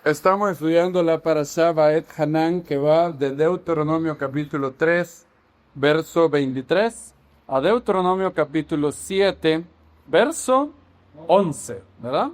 Estamos estudiando la parashá Vaet Hanan, que va de Deuteronomio capítulo 3, verso 23, a Deuteronomio capítulo 7, verso 11, ¿verdad?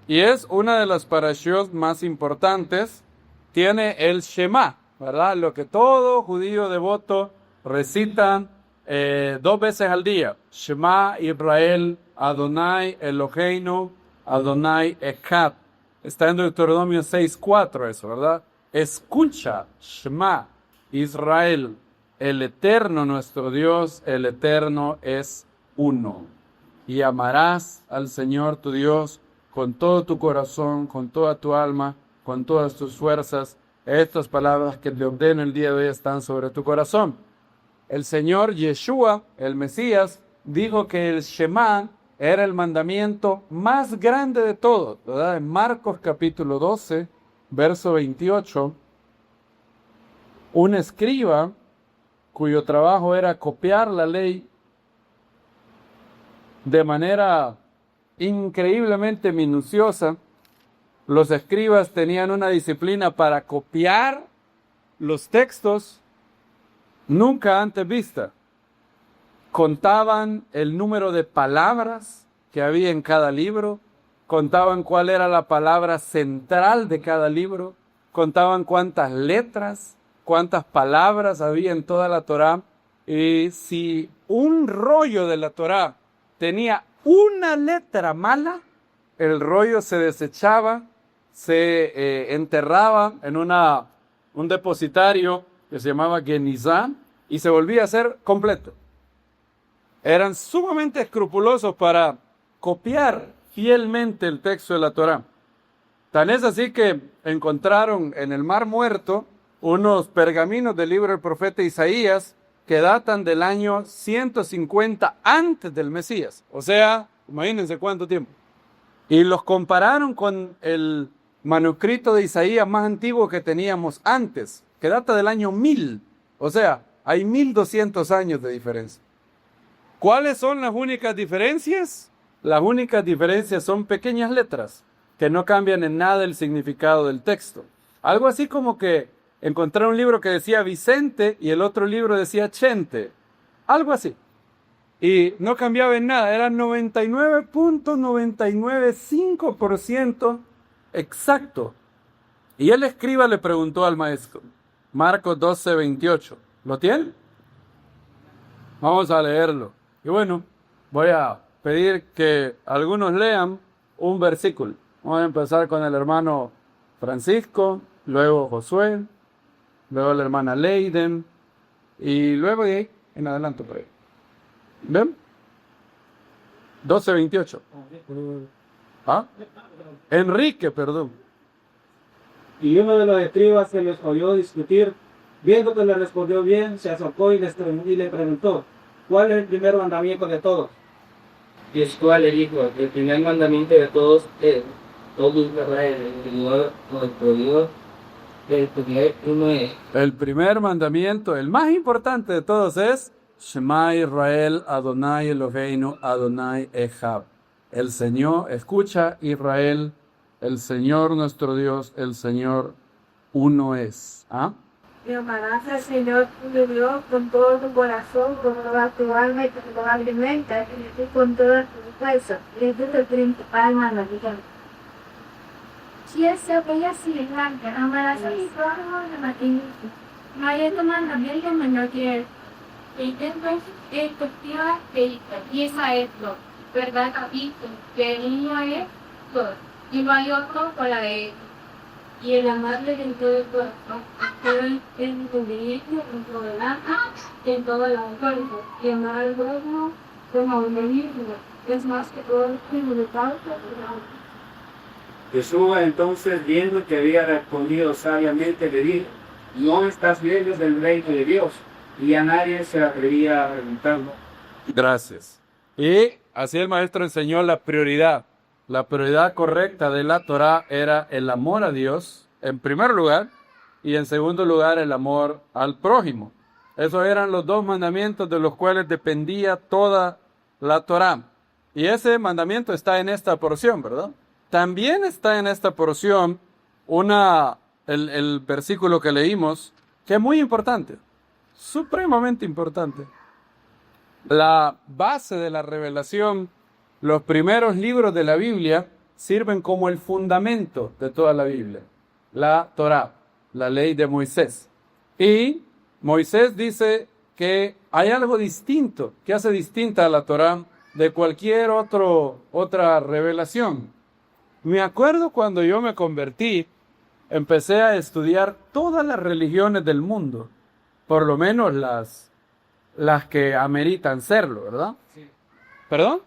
Y es una de las parashot más importantes. Tiene el Shema, ¿verdad? Lo que todo judío devoto recitan 2 veces al día. Shema Israel, Adonai Eloheinu, Adonai Echad. Está en Deuteronomio 6:4 eso, ¿verdad? Escucha, Shema, Israel, el Eterno nuestro Dios, el Eterno es uno. Y amarás al Señor tu Dios con todo tu corazón, con toda tu alma, con todas tus fuerzas. Estas palabras que te ordeno el día de hoy están sobre tu corazón. El Señor Yeshua, el Mesías, dijo que el Shema era el mandamiento más grande de todos, ¿verdad? En Marcos capítulo 12, verso 28, un escriba cuyo trabajo era copiar la ley de manera increíblemente minuciosa. Los escribas tenían una disciplina para copiar los textos nunca antes vista. Contaban el número de palabras que había en cada libro, contaban cuál era la palabra central de cada libro, contaban cuántas letras, cuántas palabras había en toda la Torá, y si un rollo de la Torá tenía una letra mala, el rollo se desechaba, se enterraba en un depositario que se llamaba Genizá y se volvía a hacer completo. Eran sumamente escrupulosos para copiar fielmente el texto de la Torá. Tan es así que encontraron en el Mar Muerto unos pergaminos del libro del profeta Isaías que datan del año 150 antes del Mesías. O sea, imagínense cuánto tiempo. Y los compararon con el manuscrito de Isaías más antiguo que teníamos antes, que data del año 1000. O sea, hay 1200 años de diferencia. ¿Cuáles son las únicas diferencias? Las únicas diferencias son pequeñas letras que no cambian en nada el significado del texto. Algo así como que encontrar un libro que decía Vicente y el otro libro decía Chente. Algo así. Y no cambiaba en nada. Era 99.995% exacto. Y el escriba le preguntó al maestro, Marcos 12:28. ¿Lo tiene? Vamos a leerlo. Y bueno, voy a pedir que algunos lean un versículo. Vamos a empezar con el hermano Francisco, luego Josué, luego la hermana Leiden, y luego de ahí en adelante por ahí. ¿Ven? 12:28. ¿Ah? Enrique, perdón. Y uno de los escribas se les oyó discutir. Viendo que le respondió bien, se acercó y le preguntó, ¿cuál es el primer mandamiento de todos? Yeshua le dijo, el primer mandamiento de todos es, todo Israel, el Señor nuestro Dios, el primer uno es. El primer mandamiento, el más importante de todos es Shema Israel, Adonai Eloheinu, Adonai Echad. El Señor, escucha Israel, el Señor nuestro Dios, el Señor uno es. ¿Ah? Y amarás al Señor tu Dios con todo tu corazón, con toda tu alma y con toda tu mente, y con toda tu fuerza. Este es el principal mandamiento. Si es aquella semejante, amarás a mi prójimo como a ti mismo. No hay otro mandamiento menor que él. Y entonces, efectiva y esa es lo, ¿verdad? Capítulo, que el niño es todo, y no hay otro fuera de él. Y el amarle en todo el corazón, pero en entendimiento, en todo el alma, en todo el cuerpo, y amar al prójimo como a uno mismo, es más que todo el privilegiado. Yeshua entonces, viendo que había respondido sabiamente, le dijo, no estás lejos del reino de Dios. Y a nadie se atrevía a preguntarlo. Gracias. Y así el maestro enseñó la prioridad. La prioridad correcta de la Torá era el amor a Dios, en primer lugar, y en segundo lugar el amor al prójimo. Esos eran los 2 mandamientos de los cuales dependía toda la Torá. Y ese mandamiento está en esta porción, ¿verdad? También está en esta porción el versículo que leímos, que es muy importante, supremamente importante. La base de la revelación, los primeros libros de la Biblia sirven como el fundamento de toda la Biblia. La Torá, la ley de Moisés. Y Moisés dice que hay algo distinto, que hace distinta a la Torá de cualquier otra revelación. Me acuerdo cuando yo me convertí, empecé a estudiar todas las religiones del mundo, por lo menos las que ameritan serlo, ¿verdad? Sí. ¿Perdón?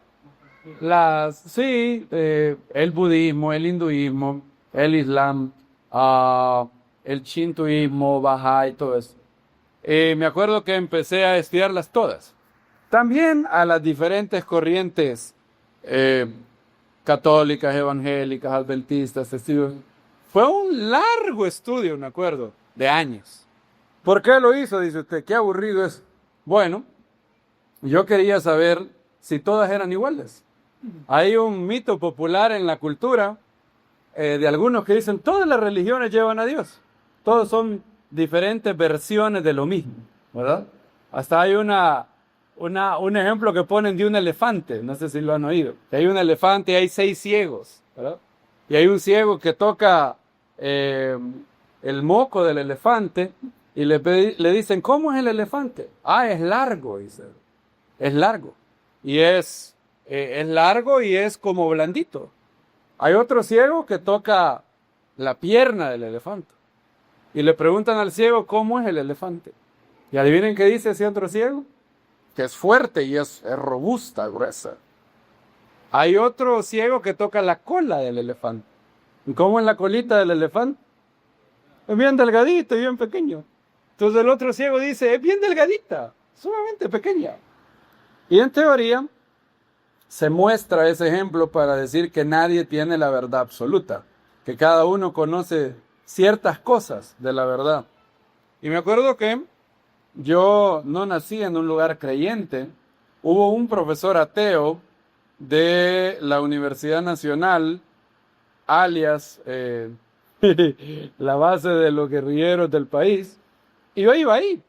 El budismo, el hinduismo, el islam, el shintoísmo, Bahá'í, todo eso. Me acuerdo que empecé a estudiarlas todas. También a las diferentes corrientes católicas, evangélicas, adventistas, testigos. Fue un largo estudio, me acuerdo, de años. ¿Por qué lo hizo? Dice usted, qué aburrido es. Bueno, yo quería saber si todas eran iguales. Hay un mito popular en la cultura de algunos que dicen todas las religiones llevan a Dios. Todos son diferentes versiones de lo mismo, ¿verdad? Hasta hay un ejemplo que ponen de un elefante, no sé si lo han oído. Hay un elefante y hay 6 ciegos, ¿verdad? Y hay un ciego que toca el moco del elefante y le dicen, ¿cómo es el elefante? Es largo, dice. Es largo. Y es largo y es como blandito. Hay otro ciego que toca la pierna del elefante. Y le preguntan al ciego, ¿cómo es el elefante? Y adivinen qué dice ese otro ciego. Que es fuerte y es robusta, gruesa. Hay otro ciego que toca la cola del elefante. ¿Y cómo es la colita del elefante? Es bien delgadito y bien pequeño. Entonces el otro ciego dice, es bien delgadita, sumamente pequeña. Y en teoría se muestra ese ejemplo para decir que nadie tiene la verdad absoluta, que cada uno conoce ciertas cosas de la verdad. Y me acuerdo que yo no nací en un lugar creyente. Hubo un profesor ateo de la Universidad Nacional, alias la base de los guerrilleros del país, y yo iba ahí.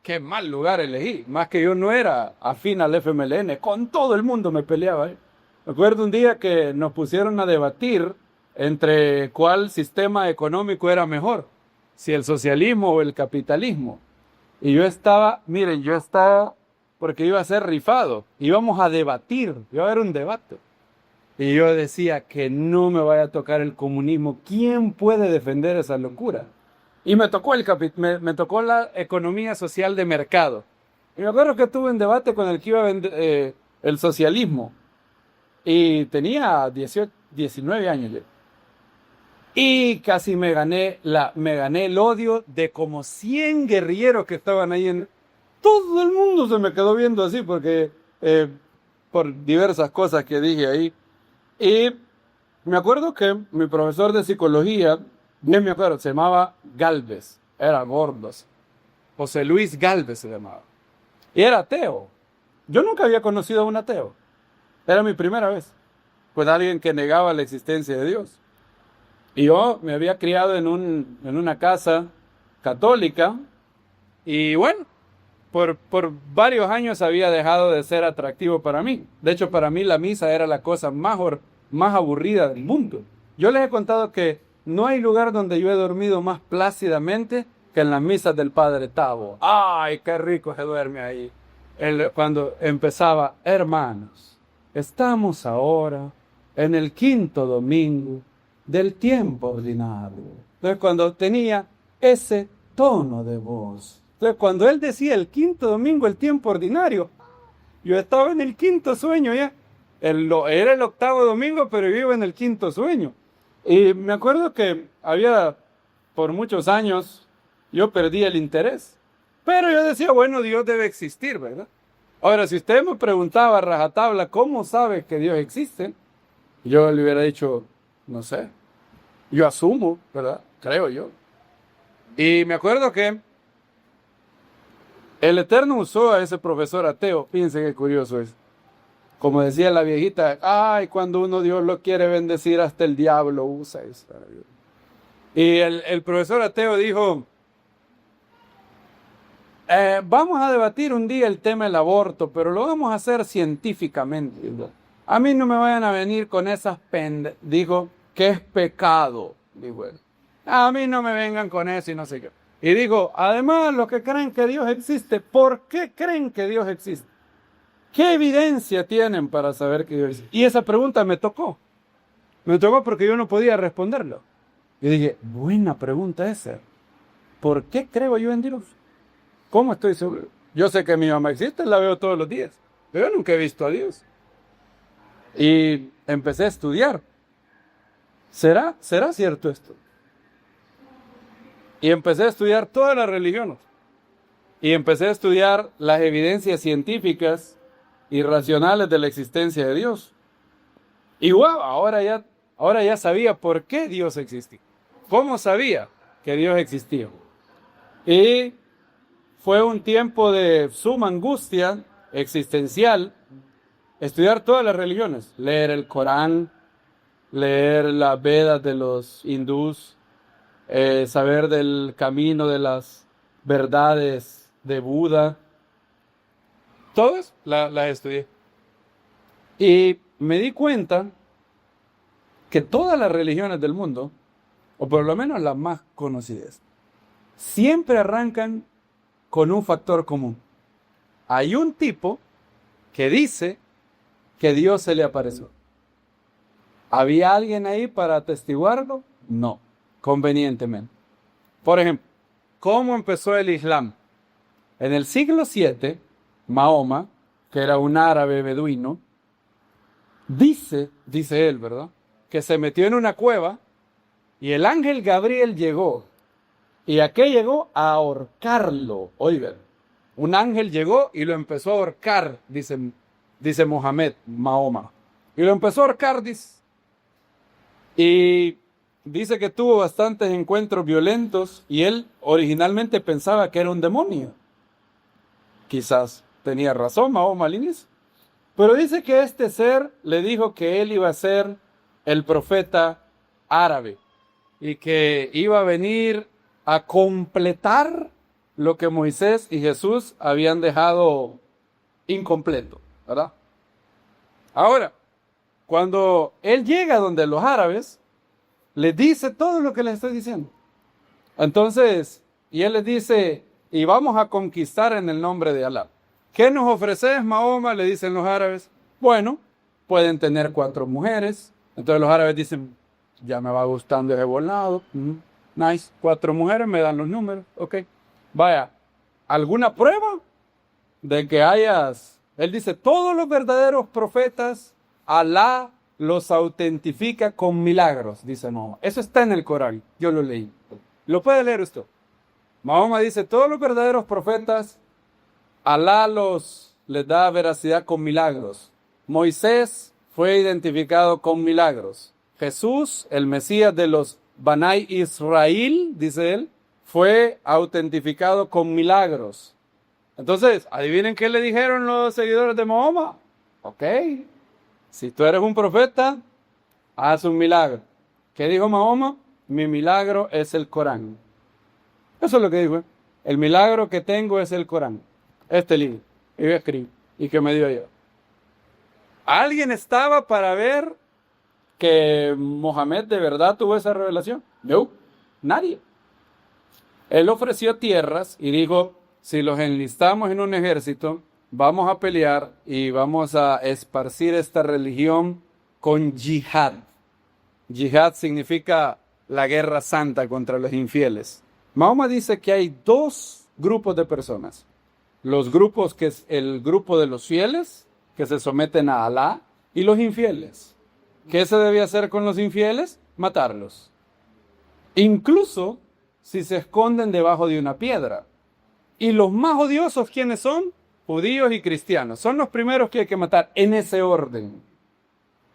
Qué mal lugar elegí, más que yo no era afín al FMLN, con todo el mundo me peleaba. Me acuerdo un día que nos pusieron a debatir entre cuál sistema económico era mejor, si el socialismo o el capitalismo. Y yo estaba, porque iba a ser rifado, íbamos a debatir, iba a haber un debate. Y yo decía que no me vaya a tocar el comunismo, ¿quién puede defender esa locura? Y me tocó me tocó la economía social de mercado. Y me acuerdo que tuve un debate con el que iba a vender el socialismo. Y tenía 19 años yo. Y casi me gané el odio de como 100 guerrilleros que estaban ahí. Todo el mundo se me quedó viendo así porque por diversas cosas que dije ahí. Y me acuerdo que mi profesor de psicología, bien me acuerdo, se llamaba Galvez, era gordo, José Luis Galvez se llamaba. Y era ateo. Yo nunca había conocido a un ateo. Era mi primera vez. Pues alguien que negaba la existencia de Dios. Y yo me había criado en una casa católica y bueno, por varios años había dejado de ser atractivo para mí. De hecho, para mí la misa era la cosa más aburrida del mundo. Yo les he contado que no hay lugar donde yo he dormido más plácidamente que en las misas del Padre Tavo. ¡Ay, qué rico se duerme ahí! Cuando empezaba, hermanos, estamos ahora en el 5º domingo del tiempo ordinario. Entonces, cuando tenía ese tono de voz, entonces cuando él decía el 5º domingo, el tiempo ordinario, yo estaba en el 5º sueño ya. Era el 8º domingo, pero yo iba en el 5º sueño. Y me acuerdo que por muchos años, yo perdí el interés. Pero yo decía, bueno, Dios debe existir, ¿verdad? Ahora, si usted me preguntaba a rajatabla, ¿cómo sabe que Dios existe? Yo le hubiera dicho, no sé, yo asumo, ¿verdad? Creo yo. Y me acuerdo que el Eterno usó a ese profesor ateo. Fíjense qué curioso es. Como decía la viejita, cuando uno Dios lo quiere bendecir, hasta el diablo usa eso. Y el profesor ateo dijo, vamos a debatir un día el tema del aborto, pero lo vamos a hacer científicamente. A mí no me vayan a venir con esas dijo que es pecado, dijo él. A mí no me vengan con eso y no sé qué. Y dijo, además los que creen que Dios existe, ¿por qué creen que Dios existe? ¿Qué evidencia tienen para saber que Dios existe? Y esa pregunta me tocó. Me tocó porque yo no podía responderlo. Y dije, buena pregunta esa. ¿Por qué creo yo en Dios? ¿Cómo estoy seguro? Yo sé que mi mamá existe, la veo todos los días, pero yo nunca he visto a Dios. Y empecé a estudiar. ¿Será cierto esto? Y empecé a estudiar todas las religiones. Y empecé a estudiar las evidencias científicas y racionales de la existencia de Dios. Y wow, ahora ya sabía por qué Dios existía. ¿Cómo sabía que Dios existía? Y fue un tiempo de suma angustia existencial estudiar todas las religiones, leer el Corán, leer las Vedas de los hindús, saber del camino de las verdades de Buda. Todas las estudié. Y me di cuenta que todas las religiones del mundo, o por lo menos las más conocidas, siempre arrancan con un factor común. Hay un tipo que dice que Dios se le apareció. ¿Había alguien ahí para atestiguarlo? No, convenientemente. Por ejemplo, ¿cómo empezó el Islam? En el siglo VII, Mahoma, que era un árabe beduino, dice él, ¿verdad?, que se metió en una cueva y el ángel Gabriel llegó. ¿Y a qué llegó? A ahorcarlo. Oigan, un ángel llegó y lo empezó a ahorcar, dice Mahoma. Y lo empezó a ahorcar, dice. Y dice que tuvo bastantes encuentros violentos y él originalmente pensaba que era un demonio. Quizás tenía razón Mahoma al inicio. Pero dice que este ser le dijo que él iba a ser el profeta árabe y que iba a venir a completar lo que Moisés y Jesús habían dejado incompleto, ¿verdad? Ahora, cuando él llega donde los árabes, les dice todo lo que les estoy diciendo. Entonces, y él les dice, y vamos a conquistar en el nombre de Alá. ¿Qué nos ofreces, Mahoma?, le dicen los árabes. Bueno, pueden tener 4 mujeres. Entonces los árabes dicen, ya me va gustando ese volado. Nice, 4 mujeres, me dan los números. Ok, vaya, ¿alguna prueba de que hayas? Él dice, todos los verdaderos profetas, Alá los autentifica con milagros, dice Mahoma. Eso está en el Corán, yo lo leí. ¿Lo puede leer usted? Mahoma dice, todos los verdaderos profetas, Alá les da veracidad con milagros. Moisés fue identificado con milagros. Jesús, el Mesías de los Banai Israel, dice él, fue autentificado con milagros. Entonces, adivinen qué le dijeron los seguidores de Mahoma. Ok, si tú eres un profeta, haz un milagro. ¿Qué dijo Mahoma? Mi milagro es el Corán. Eso es lo que dijo. El milagro que tengo es el Corán. Este libro. Y yo escribí. Y que me dio yo. ¿Alguien estaba para ver que Mohamed de verdad tuvo esa revelación? No, nadie. Él ofreció tierras y dijo, si los enlistamos en un ejército, vamos a pelear y vamos a esparcir esta religión con yihad. Yihad significa la guerra santa contra los infieles. Mahoma dice que hay 2 grupos de personas. Los grupos que es el grupo de los fieles, que se someten a Alá, y los infieles. ¿Qué se debía hacer con los infieles? Matarlos. Incluso si se esconden debajo de una piedra. Y los más odiosos, ¿quiénes son? Judíos y cristianos. Son los primeros que hay que matar en ese orden.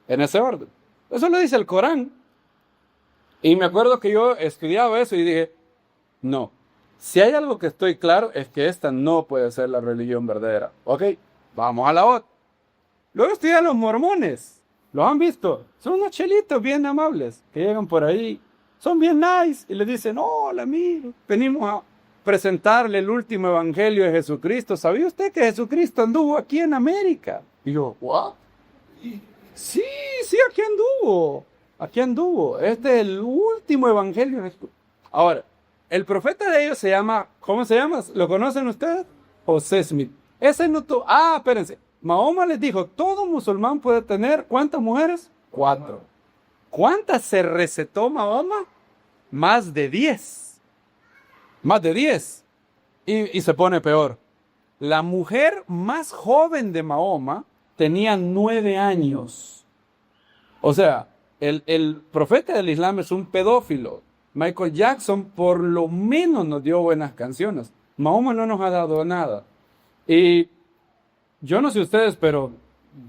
En ese orden. Eso lo dice el Corán. Y me acuerdo que yo estudiaba eso y dije, no. Si hay algo que estoy claro es que esta no puede ser la religión verdadera. Ok, vamos a la otra. Luego estudié a los mormones. ¿Los han visto? Son unos chelitos bien amables que llegan por ahí son bien nice. Y le dicen, hola amigo, venimos a presentarle el último evangelio de Jesucristo. ¿Sabía usted que Jesucristo anduvo aquí en América? Y yo, ¿what? Sí, aquí anduvo. Este es el último evangelio de Jesucristo. Ahora, el profeta de ellos se llama, ¿cómo se llama? ¿Lo conocen ustedes? José Smith. Ese no tuvo, espérense. Mahoma les dijo, todo musulmán puede tener, ¿cuántas mujeres? 4. ¿Cuántas se recetó Mahoma? Más de 10. Más de 10. Y se pone peor. La mujer más joven de Mahoma tenía 9 años. O sea, el profeta del Islam es un pedófilo. Michael Jackson por lo menos nos dio buenas canciones. Mahoma no nos ha dado nada. Y yo no sé ustedes, pero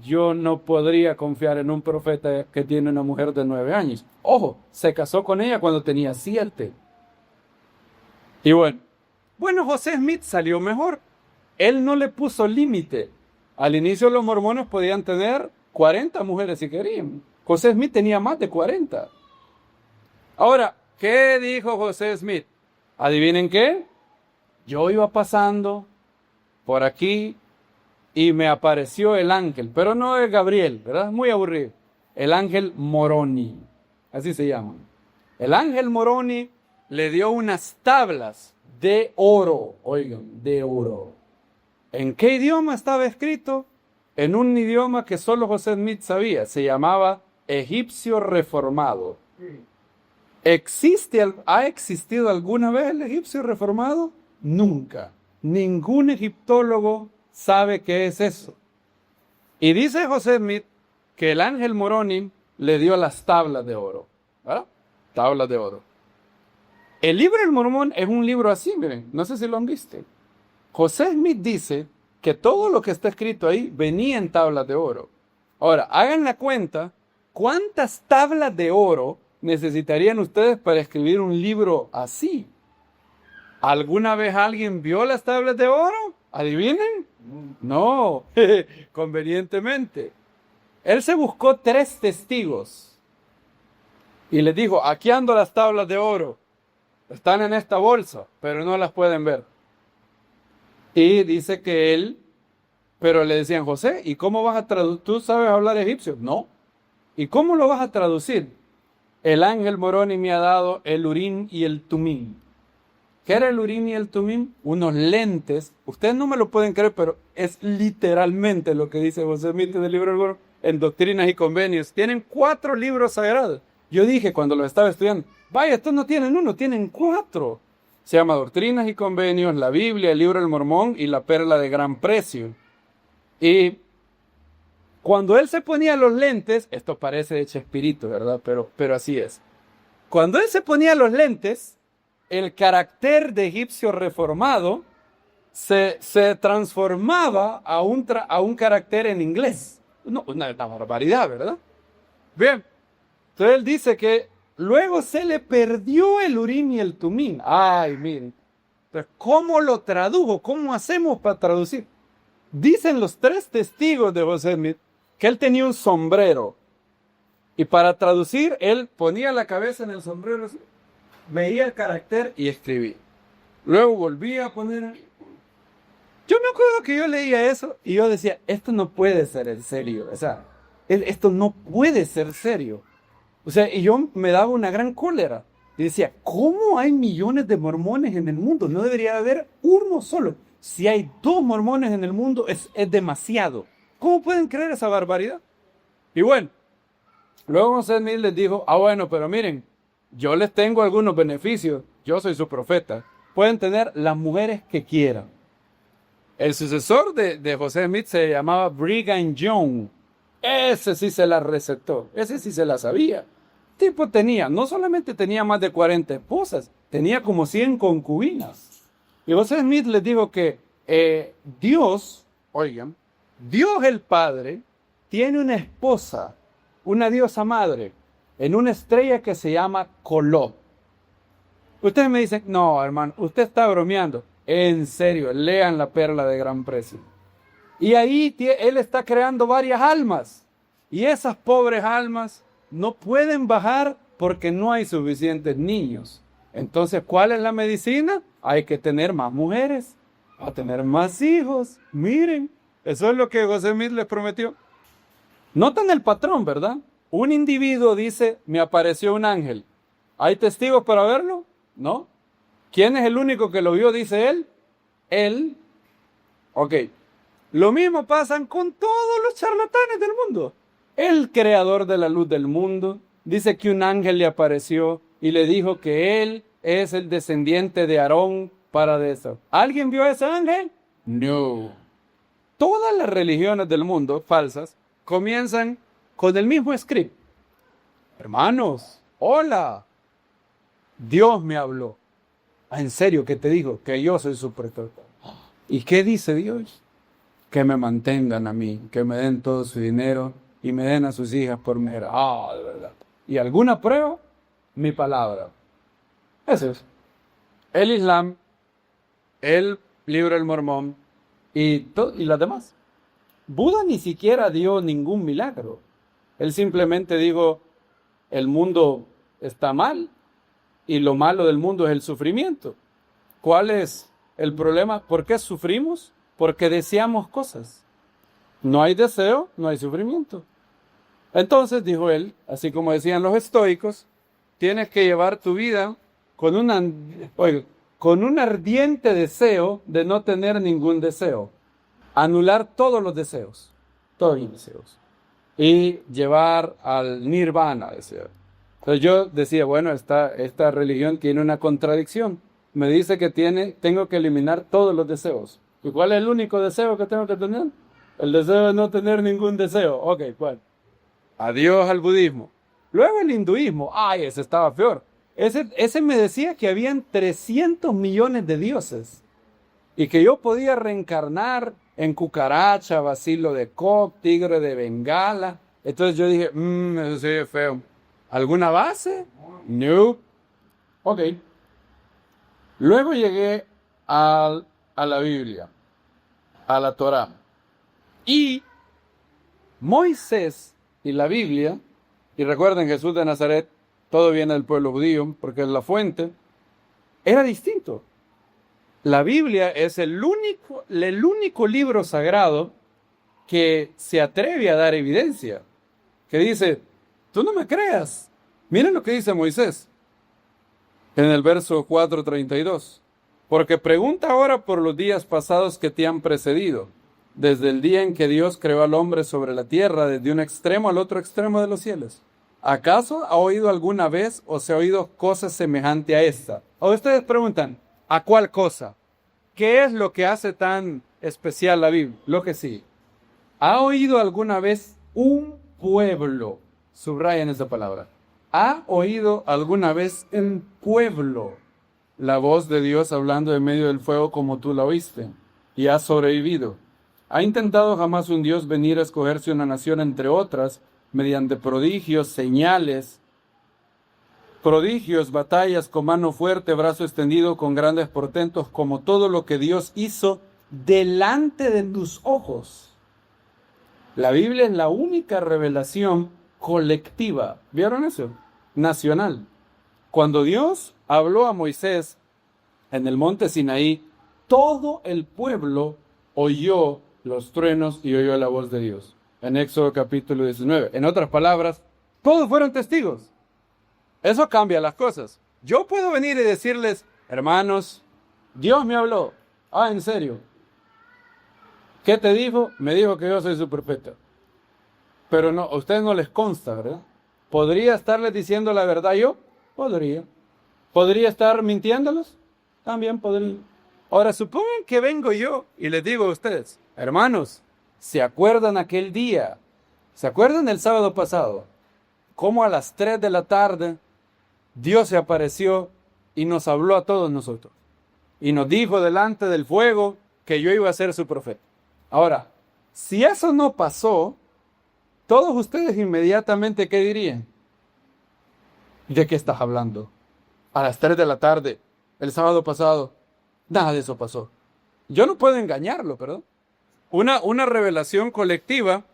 yo no podría confiar en un profeta que tiene una mujer de 9 años. Ojo, se casó con ella cuando tenía 7. Y bueno, José Smith salió mejor. Él no le puso límite. Al inicio los mormones podían tener 40 mujeres si querían. José Smith tenía más de 40. Ahora, ¿qué dijo José Smith? ¿Adivinen qué? Yo iba pasando por aquí y me apareció el ángel, pero no es Gabriel, ¿verdad? Muy aburrido. El ángel Moroni, así se llama. El ángel Moroni le dio unas tablas de oro, oigan, de oro. ¿En qué idioma estaba escrito? En un idioma que solo José Smith sabía, se llamaba egipcio reformado. ¿Ha existido alguna vez el egipcio reformado? Nunca. Ningún egiptólogo sabe qué es eso. Y dice José Smith que el ángel Moroni le dio las tablas de oro. ¿Verdad? Tablas de oro. El libro del Mormón es un libro así, miren, no sé si lo han visto. José Smith dice que todo lo que está escrito ahí venía en tablas de oro. Ahora, hagan la cuenta, ¿cuántas tablas de oro necesitarían ustedes para escribir un libro así? ¿Alguna vez alguien vio las tablas de oro? ¿Adivinen? No, convenientemente. Él se buscó 3 testigos y les dijo, aquí ando las tablas de oro. Están en esta bolsa, pero no las pueden ver. Y dice que pero le decían, José, ¿y cómo vas a traducir? ¿Tú sabes hablar egipcio? No. ¿Y cómo lo vas a traducir? El ángel Moroni me ha dado el Urim y el Tumim. ¿Qué era el Urim y el Tumim? Unos lentes. Ustedes no me lo pueden creer, pero es literalmente lo que dice José Smith en el libro del Mormón, en Doctrinas y Convenios. Tienen 4 libros sagrados. Yo dije cuando lo estaba estudiando, vaya, estos no tienen 1, tienen 4. Se llama Doctrinas y Convenios, la Biblia, el libro del Mormón y la Perla de Gran Precio. Y cuando él se ponía los lentes, esto parece de Chespirito, ¿verdad? Pero así es. Cuando él se ponía los lentes, el carácter de egipcio reformado se transformaba a un carácter en inglés. No, una barbaridad, ¿verdad? Bien. Entonces él dice que luego se le perdió el Urim y el Tumim. Ay, miren. Entonces, ¿cómo lo tradujo? ¿Cómo hacemos para traducir? Dicen los 3 testigos de José Smith que él tenía un sombrero. Y para traducir, él ponía la cabeza en el sombrero, veía el carácter y escribía. Luego volvía a poner. Yo me acuerdo que yo leía eso y yo decía, esto no puede ser en serio. O sea, esto no puede ser serio. O sea, y yo me daba una gran cólera. Y decía, ¿cómo hay millones de mormones en el mundo? No debería haber uno solo. Si hay 2 mormones en el mundo, es demasiado. ¿Cómo pueden creer esa barbaridad? Y bueno, luego José Smith les dijo, bueno, pero miren, yo les tengo algunos beneficios. Yo soy su profeta. Pueden tener las mujeres que quieran. El sucesor de José Smith se llamaba Brigham Young. Ese sí se la recetó. Ese sí se la sabía. El tipo no solamente tenía más de 40 esposas, tenía como 100 concubinas. Y José Smith les dijo que Dios el Padre tiene una esposa, una diosa madre, en una estrella que se llama Kolob. Ustedes me dicen, no, hermano, usted está bromeando. En serio, lean la Perla de Gran Precio. Y ahí él está creando varias almas. Y esas pobres almas no pueden bajar porque no hay suficientes niños. Entonces, ¿cuál es la medicina? Hay que tener más mujeres, a tener más hijos. Miren, eso es lo que José Smith les prometió. Notan el patrón, ¿verdad? Un individuo dice, me apareció un ángel. ¿Hay testigos para verlo? No. ¿Quién es el único que lo vio? Dice él. Él. Ok. Lo mismo pasa con todos los charlatanes del mundo. El creador de la luz del mundo dice que un ángel le apareció y le dijo que él es el descendiente de Aarón para eso. ¿Alguien vio a ese ángel? No. Todas las religiones del mundo falsas comienzan con el mismo script. Hermanos, hola. Dios me habló. ¿En serio qué te dijo? Que yo soy su protector. ¿Y qué dice Dios? Que me mantengan a mí, que me den todo su dinero y me den a sus hijas por mujer. De verdad. ¿Y alguna prueba? Mi palabra. Eso es. El Islam, el libro del Mormón y las demás. Buda ni siquiera dio ningún milagro. Él simplemente dijo, el mundo está mal y lo malo del mundo es el sufrimiento. ¿Cuál es el problema? ¿Por qué sufrimos? Porque deseamos cosas. No hay deseo, no hay sufrimiento. Entonces, dijo él, así como decían los estoicos, tienes que llevar tu vida con un ardiente deseo de no tener ningún deseo. Anular todos los deseos. Todos los deseos. Y llevar al nirvana, decía. Entonces yo decía, bueno, esta religión tiene una contradicción. Me dice que tengo que eliminar todos los deseos. ¿Y cuál es el único deseo que tengo que tener? El deseo de no tener ningún deseo. Ok, ¿cuál? Adiós al budismo. Luego el hinduismo. Ay, ese estaba peor. Ese me decía que habían 300 millones de dioses. Y que yo podía reencarnar en cucaracha, bacilo de Koch, tigre de Bengala. Entonces yo dije, eso sí es feo. ¿Alguna base? No. Ok. Luego llegué a la Biblia, a la Torá. Y Moisés y la Biblia, y recuerden Jesús de Nazaret, todo viene del pueblo judío, porque es la fuente, era distinto. La Biblia es el único libro sagrado que se atreve a dar evidencia, que dice, tú no me creas. Miren lo que dice Moisés en el verso 4:32. Porque pregunta ahora por los días pasados que te han precedido, desde el día en que Dios creó al hombre sobre la tierra, desde un extremo al otro extremo de los cielos. ¿Acaso ha oído alguna vez o se ha oído cosa semejante a esta? O ustedes preguntan, ¿a cuál cosa? ¿Qué es lo que hace tan especial la Biblia? Lo que sí. ¿Ha oído alguna vez un pueblo? Subrayen esa palabra. ¿Ha oído alguna vez un pueblo la voz de Dios hablando en medio del fuego como tú la oíste? Y ha sobrevivido. ¿Ha intentado jamás un Dios venir a escogerse una nación entre otras mediante prodigios, señales, batallas con mano fuerte, brazo extendido, con grandes portentos, como todo lo que Dios hizo delante de tus ojos? La Biblia es la única revelación colectiva. ¿Vieron eso? Nacional. Cuando Dios habló a Moisés en el monte Sinaí, todo el pueblo oyó los truenos y oyó la voz de Dios. En Éxodo capítulo 19. En otras palabras, todos fueron testigos. Eso cambia las cosas. Yo puedo venir y decirles, hermanos, Dios me habló. ¿En serio? ¿Qué te dijo? Me dijo que yo soy su profeta. Pero no, a ustedes no les consta, ¿verdad? ¿Podría estarles diciendo la verdad yo? Podría. ¿Podría estar mintiéndolos? También podría. Ahora, supongan que vengo yo y les digo a ustedes, hermanos, ¿se acuerdan aquel día? ¿Se acuerdan el sábado pasado? Cómo a las 3 de la tarde Dios se apareció y nos habló a todos nosotros. Y nos dijo delante del fuego que yo iba a ser su profeta. Ahora, si eso no pasó, todos ustedes inmediatamente, ¿qué dirían? ¿De qué estás hablando? A las 3 de la tarde, el sábado pasado, nada de eso pasó. Yo no puedo engañarlo, perdón. Una revelación colectiva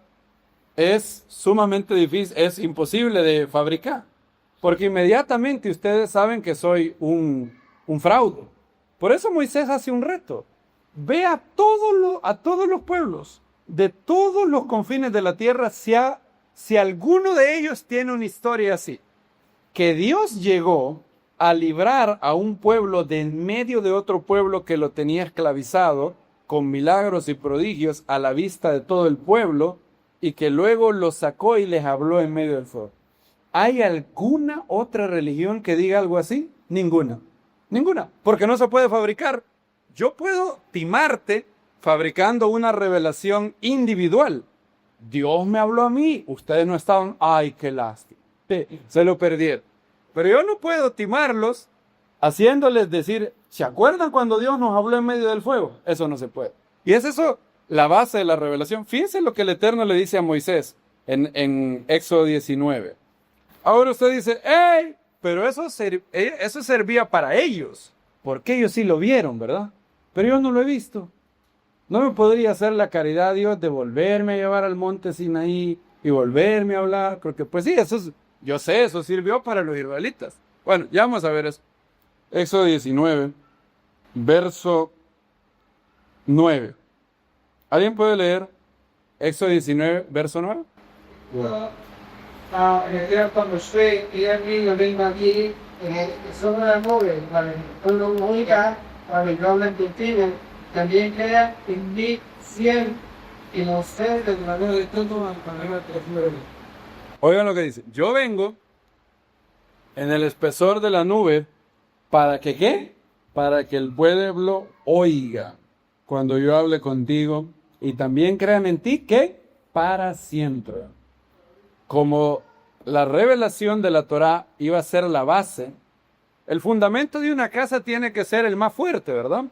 es sumamente difícil, es imposible de fabricar. Porque inmediatamente ustedes saben que soy un fraude. Por eso Moisés hace un reto. Ve a todos los pueblos, de todos los confines de la tierra, si alguno de ellos tiene una historia así. Que Dios llegó a librar a un pueblo de en medio de otro pueblo que lo tenía esclavizado, con milagros y prodigios a la vista de todo el pueblo, y que luego los sacó y les habló en medio del fuego. ¿Hay alguna otra religión que diga algo así? Ninguna. Ninguna. Porque no se puede fabricar. Yo puedo timarte fabricando una revelación individual. Dios me habló a mí. Ustedes no estaban. ¡Ay, qué lástima! Se lo perdieron. Pero yo no puedo timarlos haciéndoles decir, ¿se acuerdan cuando Dios nos habló en medio del fuego? Eso no se puede. Y es eso la base de la revelación. Fíjense lo que el Eterno le dice a Moisés en Éxodo 19. Ahora usted dice, ¡hey! Pero eso servía para ellos, porque ellos sí lo vieron, ¿verdad? Pero yo no lo he visto. No me podría hacer la caridad a Dios de volverme a llevar al monte Sinaí y volverme a hablar, porque pues sí, yo sé, eso sirvió para los israelitas. Bueno, ya vamos a ver eso. Éxodo 19, verso 9. ¿Alguien puede leer Éxodo 19, verso 9? Cuando usted y el niño venga aquí, son una nube, cuando oiga, para que hablen contigo, también crea en mí 100 y ustedes de la de todo al problema de Oigan lo que dice. Yo vengo en el espesor de la nube para que ¿qué? Para que el pueblo oiga cuando yo hable contigo y también crean en ti que para siempre. Como la revelación de la Torá iba a ser la base, el fundamento de una casa tiene que ser el más fuerte, ¿verdad?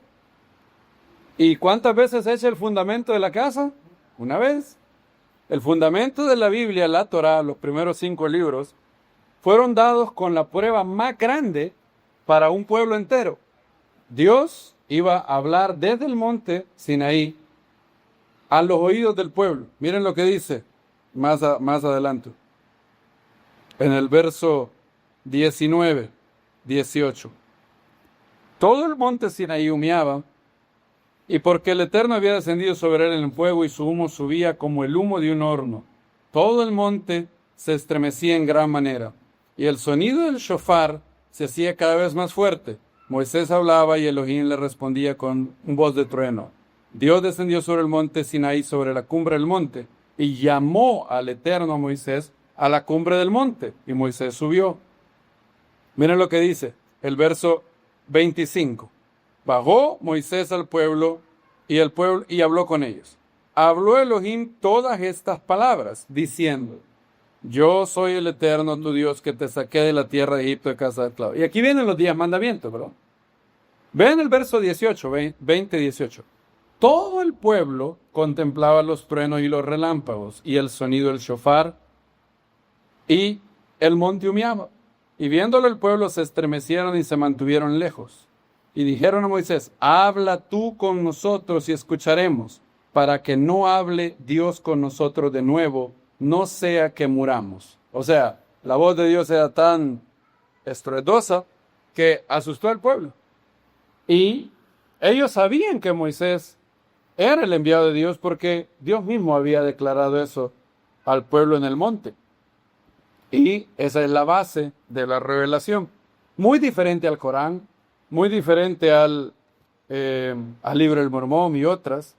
¿Y cuántas veces se echa el fundamento de la casa? Una vez. El fundamento de la Biblia, la Torá, los primeros 5 libros, fueron dados con la prueba más grande para un pueblo entero. Dios iba a hablar desde el monte Sinaí a los oídos del pueblo. Miren lo que dice más adelante. En el verso 19, 18. Todo el monte Sinaí humeaba, y porque el Eterno había descendido sobre él en fuego y su humo subía como el humo de un horno, todo el monte se estremecía en gran manera, y el sonido del shofar se hacía cada vez más fuerte. Moisés hablaba y Elohim le respondía con voz de trueno. Dios descendió sobre el monte Sinaí, sobre la cumbre del monte, y llamó al Eterno a Moisés a la cumbre del monte, y Moisés subió. Miren lo que dice el verso 25. Bajó Moisés al pueblo y habló con ellos. Habló Elohim todas estas palabras, diciendo, yo soy el Eterno tu Dios que te saqué de la tierra de Egipto de casa de esclavos. Y aquí vienen los 10 mandamientos, ¿verdad? Vean el verso 18, 20, 18. Todo el pueblo contemplaba los truenos y los relámpagos y el sonido del shofar, y el monte humeaba. Y viéndolo el pueblo se estremecieron y se mantuvieron lejos. Y dijeron a Moisés, habla tú con nosotros y escucharemos, para que no hable Dios con nosotros de nuevo, no sea que muramos. O sea, la voz de Dios era tan estruendosa que asustó al pueblo. Y ellos sabían que Moisés era el enviado de Dios porque Dios mismo había declarado eso al pueblo en el monte. Y esa es la base de la revelación. Muy diferente al Corán, muy diferente al libro del Mormón y otras.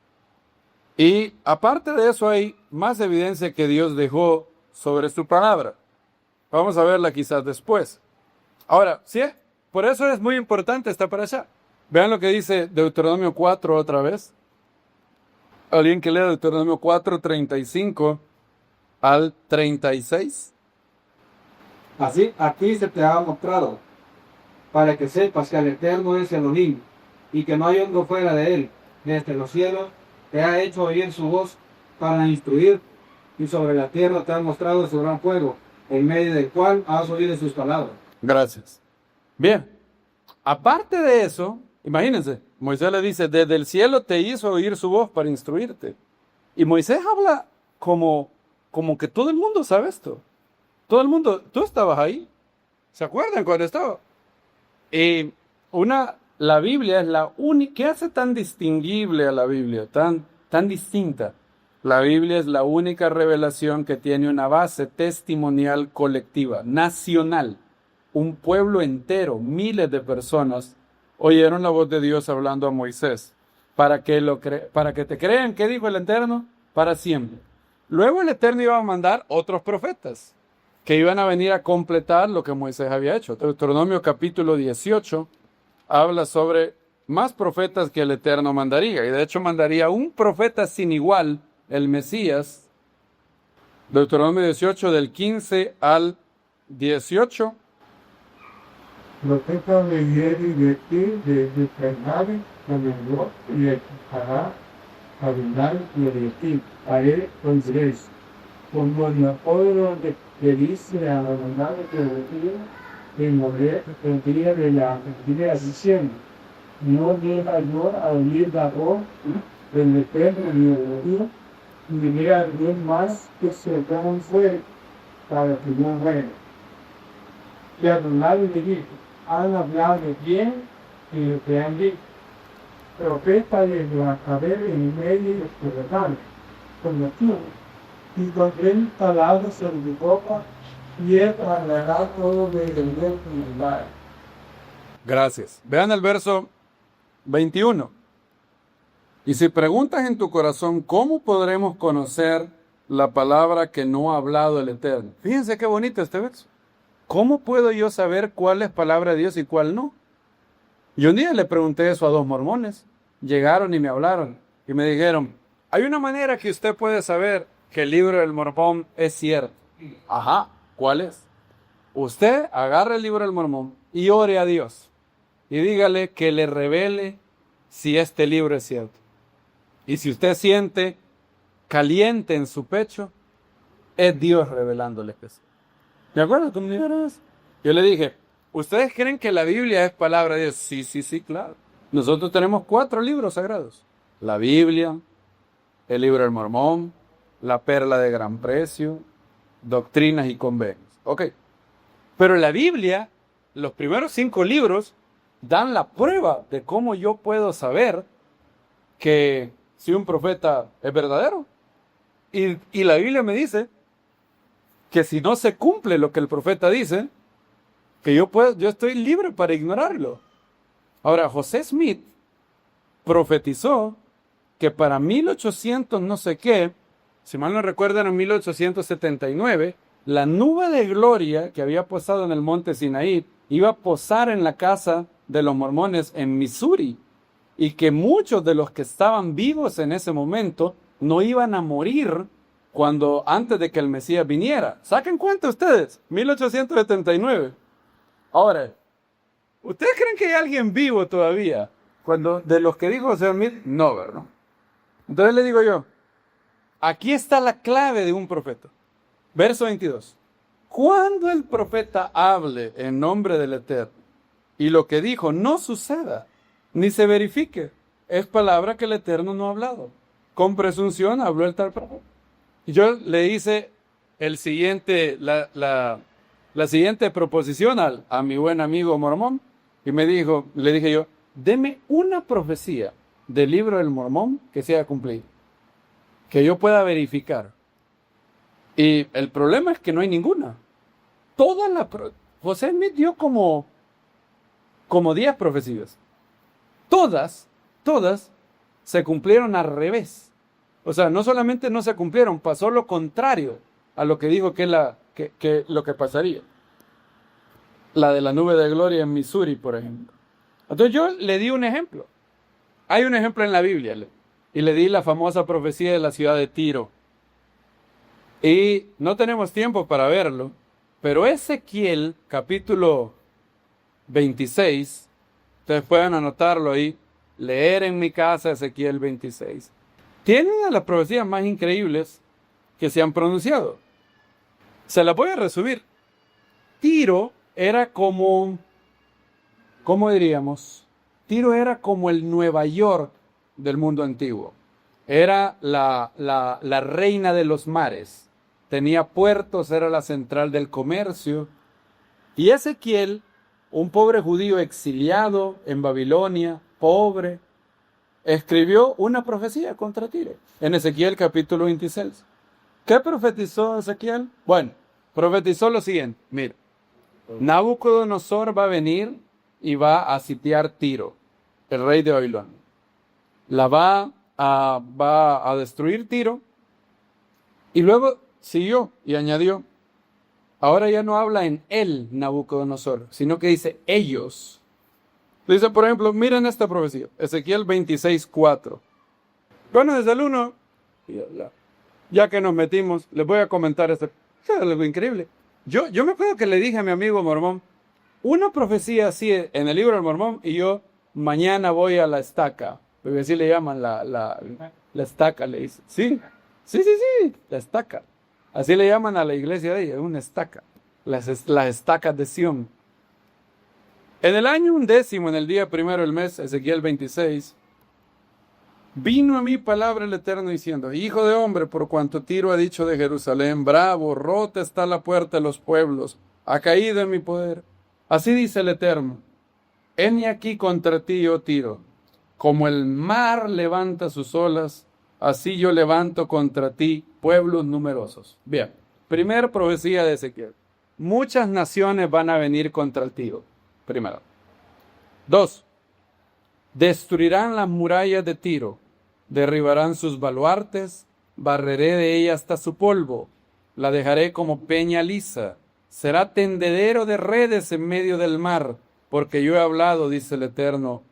Y aparte de eso hay más evidencia que Dios dejó sobre su palabra. Vamos a verla quizás después. Ahora, sí, por eso es muy importante esta parashá. Vean lo que dice Deuteronomio 4 otra vez. Alguien que lea Deuteronomio 4, 35 al 36. Así, aquí se te ha mostrado, para que sepas que el Eterno es Elohim, y que no hay otro fuera de él. Desde los cielos te ha hecho oír su voz para instruir, y sobre la tierra te ha mostrado su gran fuego, en medio del cual has oído sus palabras. Gracias. Bien, aparte de eso, imagínense, Moisés le dice, desde el cielo te hizo oír su voz para instruirte. Y Moisés habla como que todo el mundo sabe esto. Todo el mundo, tú estabas ahí. ¿Se acuerdan cuando estaba? Y la Biblia es la única. ¿Qué hace tan distinguible a la Biblia? Tan distinta. La Biblia es la única revelación que tiene una base testimonial colectiva, nacional. Un pueblo entero, miles de personas, oyeron la voz de Dios hablando a Moisés. Para que te crean, ¿qué dijo el Eterno? Para siempre. Luego el Eterno iba a mandar otros profetas que iban a venir a completar lo que Moisés había hecho. Deuteronomio capítulo 18 habla sobre más profetas que el Eterno mandaría. Y de hecho mandaría un profeta sin igual, el Mesías. Deuteronomio 18 del 15 al 18. Profeta de de ti, de Fernández, con el Dios y de Hará, Abinal y de ti, a él pondréis. Como el pueblo que dice a la verdad que decía, en el día de la mentira diciendo, no deja yo a oír la voz del Eterno ni el Dios, ni vea a bien más que se pongan fuera para que yo muera. Y a Adonai le dijo, han hablado bien y lo que han dicho. Profeta de la cabeza en medio de los hermanos, como tú, y con 30 palabras sobre tu boca, y él hablará todo de el lugar. Gracias. Vean el verso 21. Y si preguntas en tu corazón, ¿cómo podremos conocer la palabra que no ha hablado el Eterno? Fíjense qué bonito este verso. ¿Cómo puedo yo saber cuál es palabra de Dios y cuál no? Y un día le pregunté eso a 2 mormones. Llegaron y me hablaron y me dijeron, hay una manera que usted puede saber que el libro del Mormón es cierto. Ajá, ¿cuál es? Usted agarra el libro del Mormón y ore a Dios y dígale que le revele si este libro es cierto. Y si usted siente caliente en su pecho, es Dios revelándole que sí. ¿De acuerdo? ¿Cómo dijeron eso? Yo le dije, ¿ustedes creen que la Biblia es palabra de Dios? Sí, claro. Nosotros tenemos 4 libros sagrados. La Biblia, el libro del Mormón, la perla de gran precio, doctrinas y convenios. Ok. Pero la Biblia, los primeros 5 libros, dan la prueba de cómo yo puedo saber que si un profeta es verdadero. Y la Biblia me dice que si no se cumple lo que el profeta dice, que yo estoy libre para ignorarlo. Ahora, José Smith profetizó que para 1800 no sé qué, si mal no recuerdan, en 1879, la nube de gloria que había posado en el monte Sinaí iba a posar en la casa de los mormones en Missouri, y que muchos de los que estaban vivos en ese momento no iban a morir antes de que el Mesías viniera. Saquen cuenta ustedes, 1879. Ahora, ¿ustedes creen que hay alguien vivo todavía? De los que dijo José Smith, no, ¿verdad? Entonces le digo yo, aquí está la clave de un profeta. Verso 22. Cuando el profeta hable en nombre del Eterno y lo que dijo no suceda, ni se verifique, es palabra que el Eterno no ha hablado. Con presunción habló el tal profeta. Y yo le hice la siguiente proposición a mi buen amigo mormón, y le dije yo, deme una profecía del libro del Mormón que sea cumplida, que yo pueda verificar. Y el problema es que no hay ninguna. José Smith dio como 10 profecías. Todas se cumplieron al revés. O sea, no solamente no se cumplieron, pasó lo contrario a lo que dijo que lo que pasaría. La de la nube de gloria en Missouri, por ejemplo. Entonces yo le di un ejemplo. Hay un ejemplo en la Biblia. Y le di la famosa profecía de la ciudad de Tiro. Y no tenemos tiempo para verlo, pero Ezequiel, capítulo 26, ustedes pueden anotarlo ahí, leer en mi casa Ezequiel 26. Tiene una de las profecías más increíbles que se han pronunciado. Se las voy a resumir. Tiro era como, ¿cómo diríamos? Tiro era como el Nueva York del mundo antiguo. Era la reina de los mares. Tenía puertos, era la central del comercio. Y Ezequiel, un pobre judío exiliado en Babilonia, pobre, escribió una profecía contra Tiro en Ezequiel capítulo 26. ¿Qué profetizó Ezequiel? Bueno, profetizó lo siguiente. Mira, Nabucodonosor va a venir y va a sitiar Tiro, el rey de Babilonia. Va a destruir Tiro. Y luego siguió y añadió, ahora ya no habla en él, Nabucodonosor, sino que dice ellos. Dice, por ejemplo, miren esta profecía, Ezequiel 26:4. Bueno, desde el 1, ya que nos metimos, les voy a comentar esto. Es algo increíble. Yo me acuerdo que le dije a mi amigo mormón, una profecía así en el libro del Mormón, y yo mañana voy a la estaca, porque así le llaman la estaca, le dice. Sí, la estaca. Así le llaman a la iglesia de ella, una estaca. Las estacas de Sión. En el año 11, en el día primero del mes, Ezequiel 26, vino a mí palabra del Eterno diciendo, hijo de hombre, por cuanto Tiro ha dicho de Jerusalén, bravo, rota está la puerta de los pueblos, ha caído en mi poder. Así dice el Eterno, heme aquí contra ti, oh Tiro, como el mar levanta sus olas, así yo levanto contra ti pueblos numerosos. Bien, primer profecía de Ezequiel. Muchas naciones van a venir contra el Tiro. Primero. 2. Destruirán las murallas de Tiro, derribarán sus baluartes, barreré de ella hasta su polvo, la dejaré como peña lisa, será tendedero de redes en medio del mar, porque yo he hablado, dice el Eterno,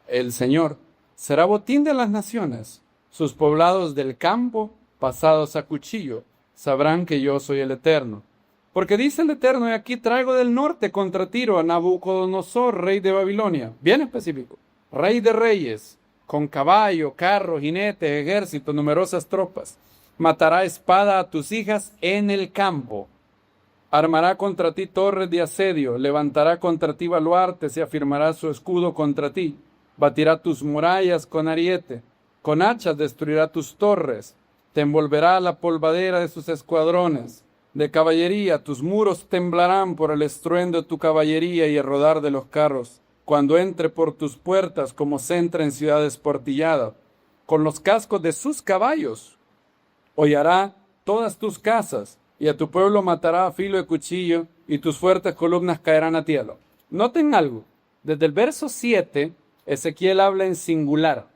el Señor. Será botín de las naciones, sus poblados del campo, pasados a cuchillo, sabrán que yo soy el Eterno. Porque dice el Eterno, y aquí traigo del norte contra Tiro a Nabucodonosor, rey de Babilonia, bien específico, rey de reyes, con caballo, carro, jinete, ejército, numerosas tropas. Matará espada a tus hijas en el campo. Armará contra ti torres de asedio, levantará contra ti baluartes y afirmará su escudo contra ti. Batirá tus murallas con ariete, con hachas destruirá tus torres, te envolverá la polvadera de sus escuadrones. De caballería, tus muros temblarán por el estruendo de tu caballería y el rodar de los carros, cuando entre por tus puertas como se entra en ciudad esportillada, con los cascos de sus caballos. Hollará todas tus casas, y a tu pueblo matará a filo de cuchillo, y tus fuertes columnas caerán a tierra. Noten algo, desde el verso 7, Ezequiel habla en singular.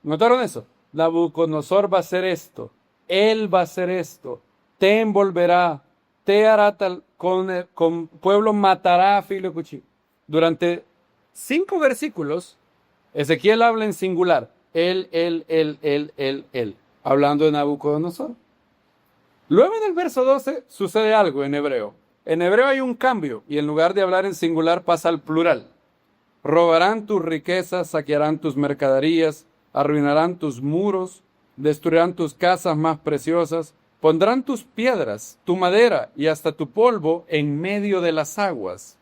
¿Notaron eso? Nabucodonosor va a hacer esto, él va a hacer esto, te envolverá, te hará tal, con pueblo matará a filo de cuchillo. Durante 5 versículos, Ezequiel habla en singular, él, hablando de Nabucodonosor. Luego en el verso 12 sucede algo en hebreo. En hebreo hay un cambio, y en lugar de hablar en singular pasa al plural. Robarán tus riquezas, saquearán tus mercaderías, arruinarán tus muros, destruirán tus casas más preciosas, pondrán tus piedras, tu madera y hasta tu polvo en medio de las aguas.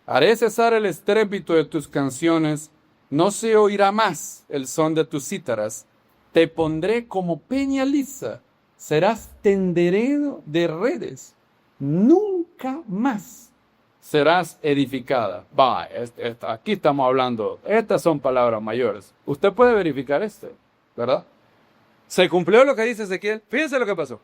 Haré cesar el estrépito de tus canciones, no se oirá más el son de tus cítaras. Te pondré como peña lisa, serás tendedero de redes, nunca más serás edificada. Aquí estamos hablando, estas son palabras mayores. Usted puede verificar esto, ¿verdad? Se cumplió lo que dice Ezequiel. Fíjense lo que pasó.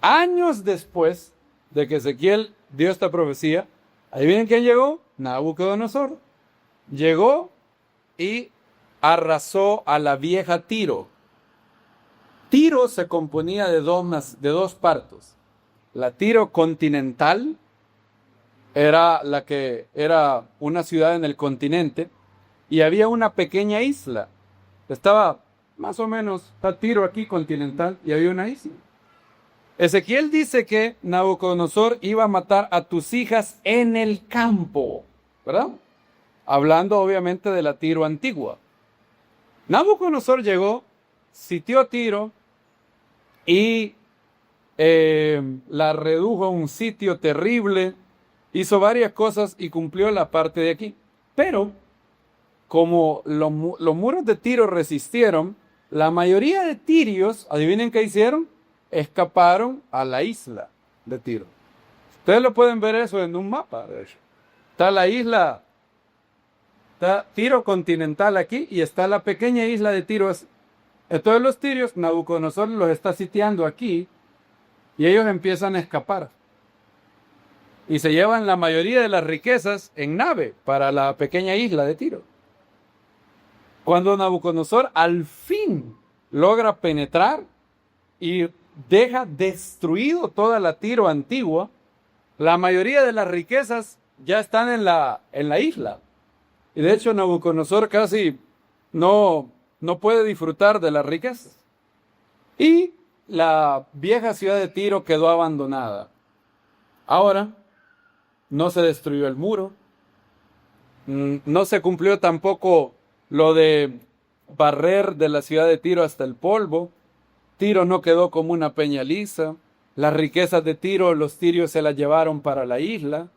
Años después de que Ezequiel dio esta profecía, ¿adivinen quién llegó? Nabucodonosor. Llegó y arrasó a la vieja Tiro. Tiro se componía de dos partes. La Tiro continental era la que era una ciudad en el continente y había una pequeña isla. Estaba más o menos, está Tiro aquí continental y había una isla. Ezequiel dice que Nabucodonosor iba a matar a tus hijas en el campo, ¿verdad? Hablando obviamente de la Tiro antigua. Nabucodonosor llegó, sitió Tiro y la redujo a un sitio terrible, hizo varias cosas y cumplió la parte de aquí. Pero, como los muros de Tiro resistieron, la mayoría de tirios, adivinen qué hicieron, escaparon a la isla de Tiro. Ustedes lo pueden ver eso en un mapa, de hecho. Está la isla, está Tiro continental aquí y está la pequeña isla de Tiro. Entonces los tirios, Nabucodonosor los está sitiando aquí y ellos empiezan a escapar. Y se llevan la mayoría de las riquezas en nave para la pequeña isla de Tiro. Cuando Nabucodonosor al fin logra penetrar y deja destruido toda la Tiro antigua, la mayoría de las riquezas ya están en la isla. Y de hecho Nabucodonosor casi no puede disfrutar de las riquezas. Y la vieja ciudad de Tiro quedó abandonada. Ahora, no se destruyó el muro. No se cumplió tampoco lo de barrer de la ciudad de Tiro hasta el polvo. Tiro no quedó como una peña lisa. Las riquezas de Tiro, los tirios se las llevaron para la isla.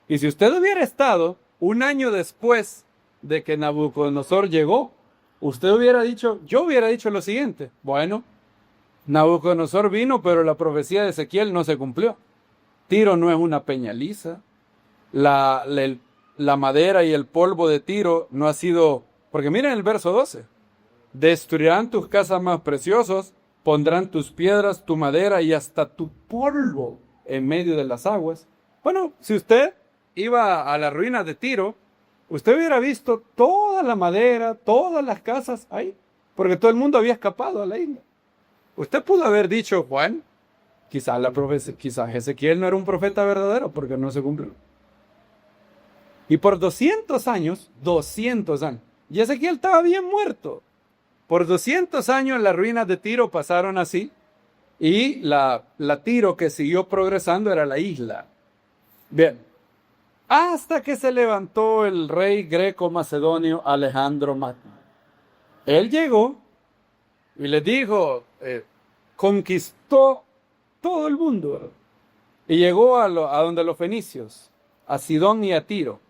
Y si usted hubiera estado un año después de que Nabucodonosor llegó, yo hubiera dicho lo siguiente: bueno, Nabucodonosor vino, pero la profecía de Ezequiel no se cumplió. Tiro no es una peña lisa. La madera y el polvo de Tiro no ha sido... Porque miren el verso 12. Destruirán tus casas más preciosas, pondrán tus piedras, tu madera y hasta tu polvo en medio de las aguas. Bueno, si usted iba a las ruinas de Tiro, usted hubiera visto toda la madera, todas las casas ahí, porque todo el mundo había escapado a la isla. Usted pudo haber dicho, Juan, quizás Ezequiel no era un profeta verdadero porque no se cumplió. Y por 200 años, y Ezequiel estaba bien muerto. Por 200 años las ruinas de Tiro pasaron así, y la Tiro que siguió progresando era la isla. Bien, hasta que se levantó el rey greco-macedonio Alejandro Magno. Él llegó y les dijo, conquistó todo el mundo, y llegó a donde los fenicios, a Sidón y a Tiro.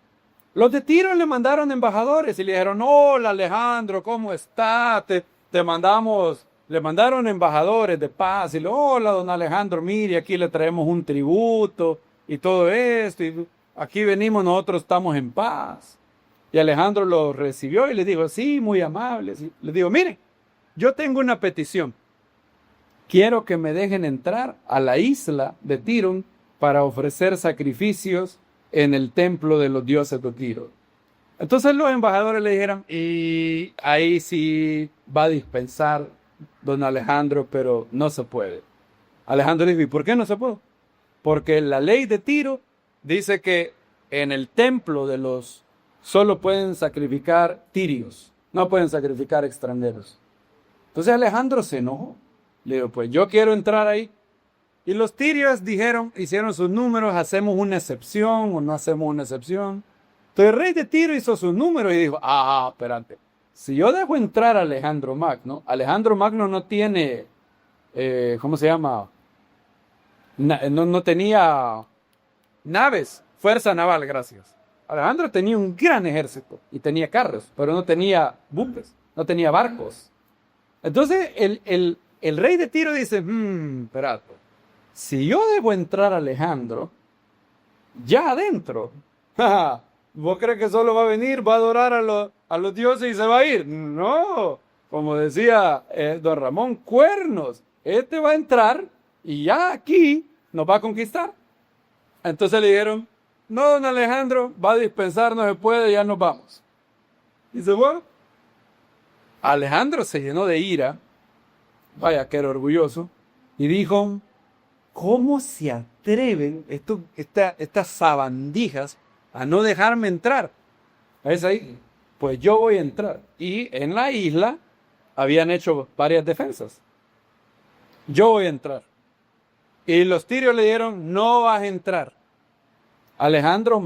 Los de Tiro le mandaron embajadores y le dijeron, hola Alejandro, ¿cómo está? Le mandaron embajadores de paz y hola don Alejandro, mire, aquí le traemos un tributo y todo esto, y aquí venimos, nosotros estamos en paz. Y Alejandro lo recibió y le dijo, sí, muy amable. Sí. Le dijo, mire, yo tengo una petición. Quiero que me dejen entrar a la isla de Tiro para ofrecer sacrificios en el templo de los dioses de Tiro. Entonces los embajadores le dijeron, y ahí sí va a dispensar don Alejandro, pero no se puede. Alejandro dijo, ¿y por qué no se puede? Porque la ley de Tiro dice que en el templo de los solo pueden sacrificar tirios, no pueden sacrificar extranjeros. Entonces Alejandro se enojó. Le dijo, pues yo quiero entrar ahí. Y los tirios hicieron sus números, ¿hacemos una excepción o no hacemos una excepción? Entonces el rey de Tiro hizo sus números y dijo, espérate, si yo dejo entrar a Alejandro Magno no tiene, ¿cómo se llama? No tenía naves, fuerza naval, gracias. Alejandro tenía un gran ejército y tenía carros, pero no tenía buques, no tenía barcos. Entonces el rey de Tiro dice, espérate. Si yo debo entrar a Alejandro, ya adentro, ¿vos crees que solo va a venir, va a adorar a los dioses y se va a ir? No, como decía don Ramón, cuernos. Este va a entrar y ya aquí nos va a conquistar. Entonces le dijeron, no, don Alejandro, va a dispensar, no se puede, ya nos vamos. Dice, bueno, Alejandro se llenó de ira, vaya que era orgulloso, y dijo, ¿cómo se atreven estas sabandijas a no dejarme entrar? ¿Es ahí? Pues yo voy a entrar. Y en la isla habían hecho varias defensas. Yo voy a entrar. Y los tirios le dijeron, no vas a entrar. Alejandro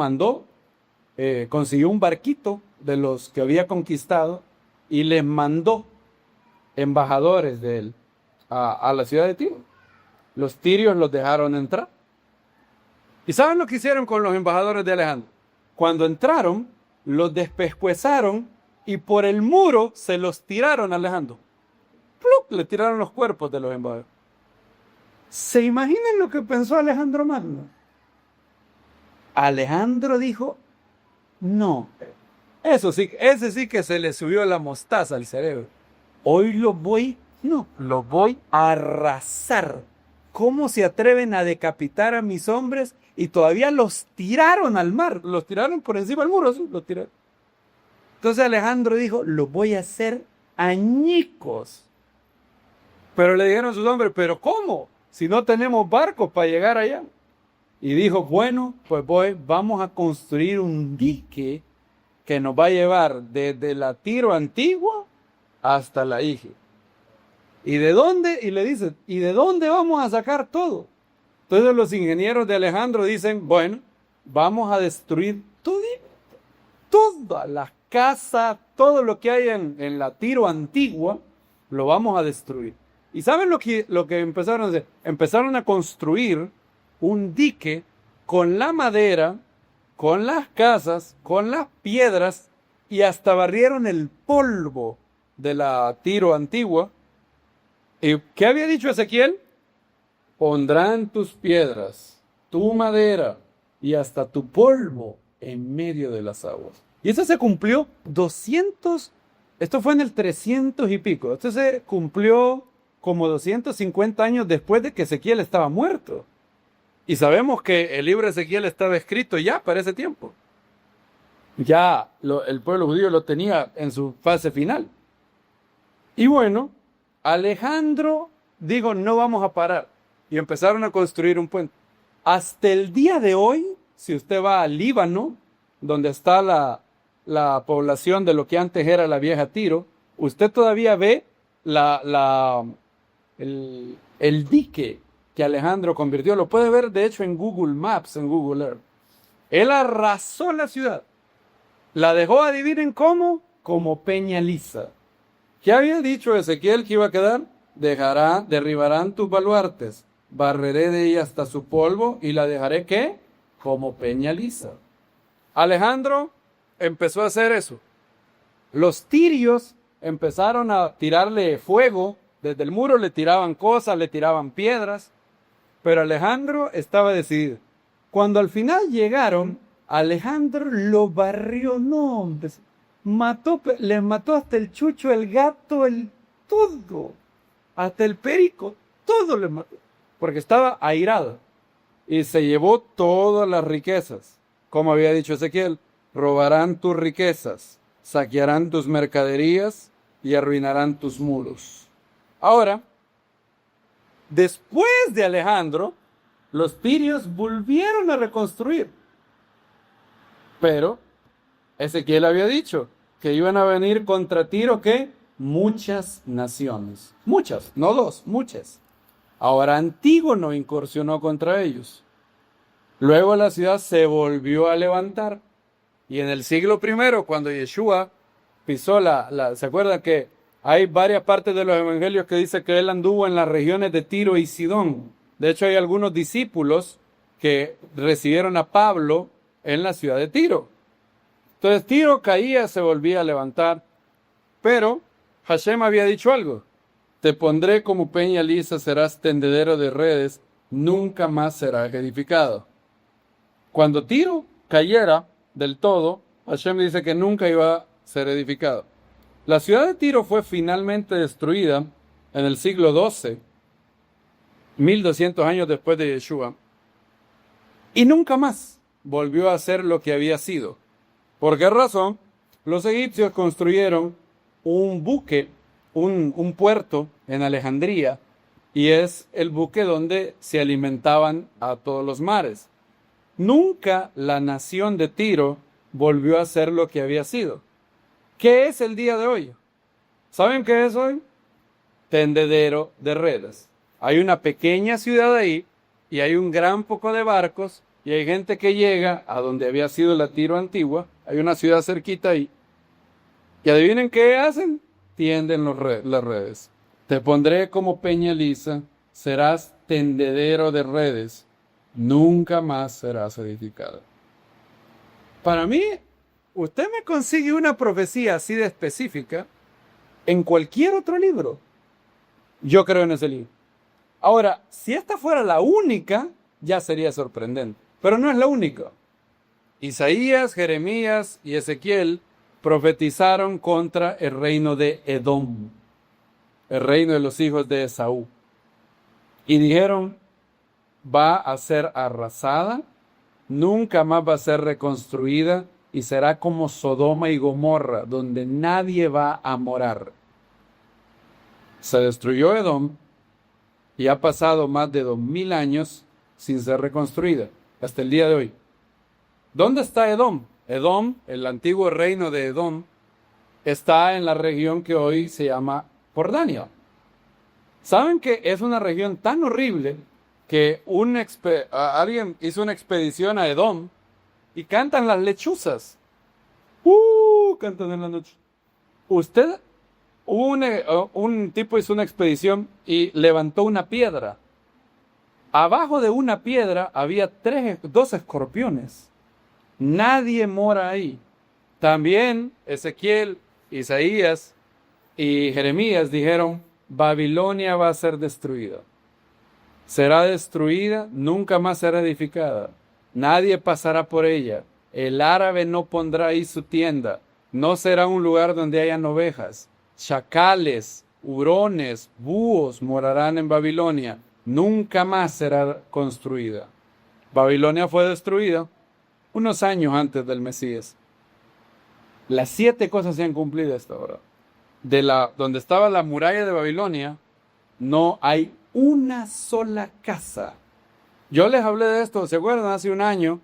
consiguió un barquito de los que había conquistado y les mandó embajadores de él a la ciudad de Tiro. Los tirios los dejaron entrar. ¿Y saben lo que hicieron con los embajadores de Alejandro? Cuando entraron, los despescuezaron y por el muro se los tiraron a Alejandro. ¡Pluc! Le tiraron los cuerpos de los embajadores. ¿Se imaginan lo que pensó Alejandro Magno? Alejandro dijo, no, eso sí, ese sí que se le subió la mostaza al cerebro. Hoy lo voy a arrasar. ¿Cómo se atreven a decapitar a mis hombres? Y todavía los tiraron al mar, los tiraron por encima del muro, ¿sí? Los tiraron. Entonces Alejandro dijo, lo voy a hacer añicos. Pero le dijeron a sus hombres, ¿pero cómo? Si no tenemos barcos para llegar allá. Y dijo, bueno, pues vamos a construir un dique que nos va a llevar desde la Tiro antigua hasta la Ige. ¿Y de dónde? Y le dicen, ¿y de dónde vamos a sacar todo? Entonces los ingenieros de Alejandro dicen, bueno, vamos a destruir todas las casas, todo lo que hay en la Tiro antigua, lo vamos a destruir. ¿Y saben lo que empezaron a hacer? Empezaron a construir un dique con la madera, con las casas, con las piedras, y hasta barrieron el polvo de la Tiro antigua. ¿Y qué había dicho Ezequiel? Pondrán tus piedras, tu madera y hasta tu polvo en medio de las aguas. Y eso se cumplió esto fue en el 300 y pico. Esto se cumplió como 250 años después de que Ezequiel estaba muerto. Y sabemos que el libro de Ezequiel estaba escrito ya para ese tiempo. Ya el pueblo judío lo tenía en su fase final. Y bueno, Alejandro dijo, no vamos a parar. Y empezaron a construir un puente. Hasta el día de hoy, si usted va al Líbano, donde está la población de lo que antes era la vieja Tiro, usted todavía ve el dique que Alejandro convirtió. Lo puede ver, de hecho, en Google Maps, en Google Earth. Él arrasó la ciudad. La dejó, adivinen cómo, como Peña Lisa. ¿Qué había dicho Ezequiel que iba a quedar? Derribarán tus baluartes, barreré de ella hasta su polvo y la dejaré, ¿qué? Como Peña Lisa. Alejandro empezó a hacer eso. Los tirios empezaron a tirarle fuego. Desde el muro le tiraban cosas, le tiraban piedras. Pero Alejandro estaba decidido. Cuando al final llegaron, Alejandro lo barrió, no, hombre. Les mató hasta el chucho, el gato, todo. Hasta el perico, todo les mató. Porque estaba airado. Y se llevó todas las riquezas. Como había dicho Ezequiel, robarán tus riquezas, saquearán tus mercaderías y arruinarán tus muros. Ahora, después de Alejandro, los tirios volvieron a reconstruir. Pero Ezequiel había dicho que iban a venir contra Tiro, ¿qué? Muchas naciones. Muchas, no dos, muchas. Ahora Antígono incursionó contra ellos. Luego la ciudad se volvió a levantar. Y en el siglo I, cuando Yeshua pisó ¿se acuerdan que hay varias partes de los evangelios que dice que él anduvo en las regiones de Tiro y Sidón? De hecho, hay algunos discípulos que recibieron a Pablo en la ciudad de Tiro. Entonces Tiro caía, se volvía a levantar. Pero Hashem había dicho algo. Te pondré como peña lisa, serás tendedero de redes, nunca más serás edificado. Cuando Tiro cayera del todo, Hashem dice que nunca iba a ser edificado. La ciudad de Tiro fue finalmente destruida en el siglo XII, 1200 años después de Yeshua, y nunca más volvió a ser lo que había sido. ¿Por qué razón? Los egipcios construyeron un buque, un puerto en Alejandría, y es el buque donde se alimentaban a todos los mares. Nunca la nación de Tiro volvió a ser lo que había sido. ¿Qué es el día de hoy? ¿Saben qué es hoy? Tendedero de redes. Hay una pequeña ciudad ahí y hay un gran poco de barcos y hay gente que llega a donde había sido la Tiro antigua. Hay una ciudad cerquita ahí. Y adivinen qué hacen. Tienden las redes. Te pondré como peña lisa, serás tendedero de redes, nunca más serás edificado. Para mí, usted me consigue una profecía así de específica en cualquier otro libro. Yo creo en ese libro. Ahora, si esta fuera la única, ya sería sorprendente. Pero no es la única. Isaías, Jeremías y Ezequiel profetizaron contra el reino de Edom, el reino de los hijos de Esaú. Y dijeron, va a ser arrasada, nunca más va a ser reconstruida y será como Sodoma y Gomorra, donde nadie va a morar. Se destruyó Edom y ha pasado más de 2000 años sin ser reconstruida, hasta el día de hoy. ¿Dónde está Edom? Edom, el antiguo reino de Edom, está en la región que hoy se llama Jordania. ¿Saben que es una región tan horrible que alguien hizo una expedición a Edom y cantan las lechuzas? Cantan en la noche. Un tipo hizo una expedición y levantó una piedra. Abajo de una piedra había 2 escorpiones. Nadie mora ahí. También Ezequiel, Isaías y Jeremías dijeron, Babilonia va a ser destruida. Será destruida, nunca más será edificada. Nadie pasará por ella. El árabe no pondrá ahí su tienda. No será un lugar donde hayan ovejas. Chacales, hurones, búhos morarán en Babilonia. Nunca más será construida. Babilonia fue destruida unos años antes del Mesías. Las 7 cosas se han cumplido hasta ahora. Donde estaba la muralla de Babilonia, no hay una sola casa. Yo les hablé de esto, ¿se acuerdan? Hace un año,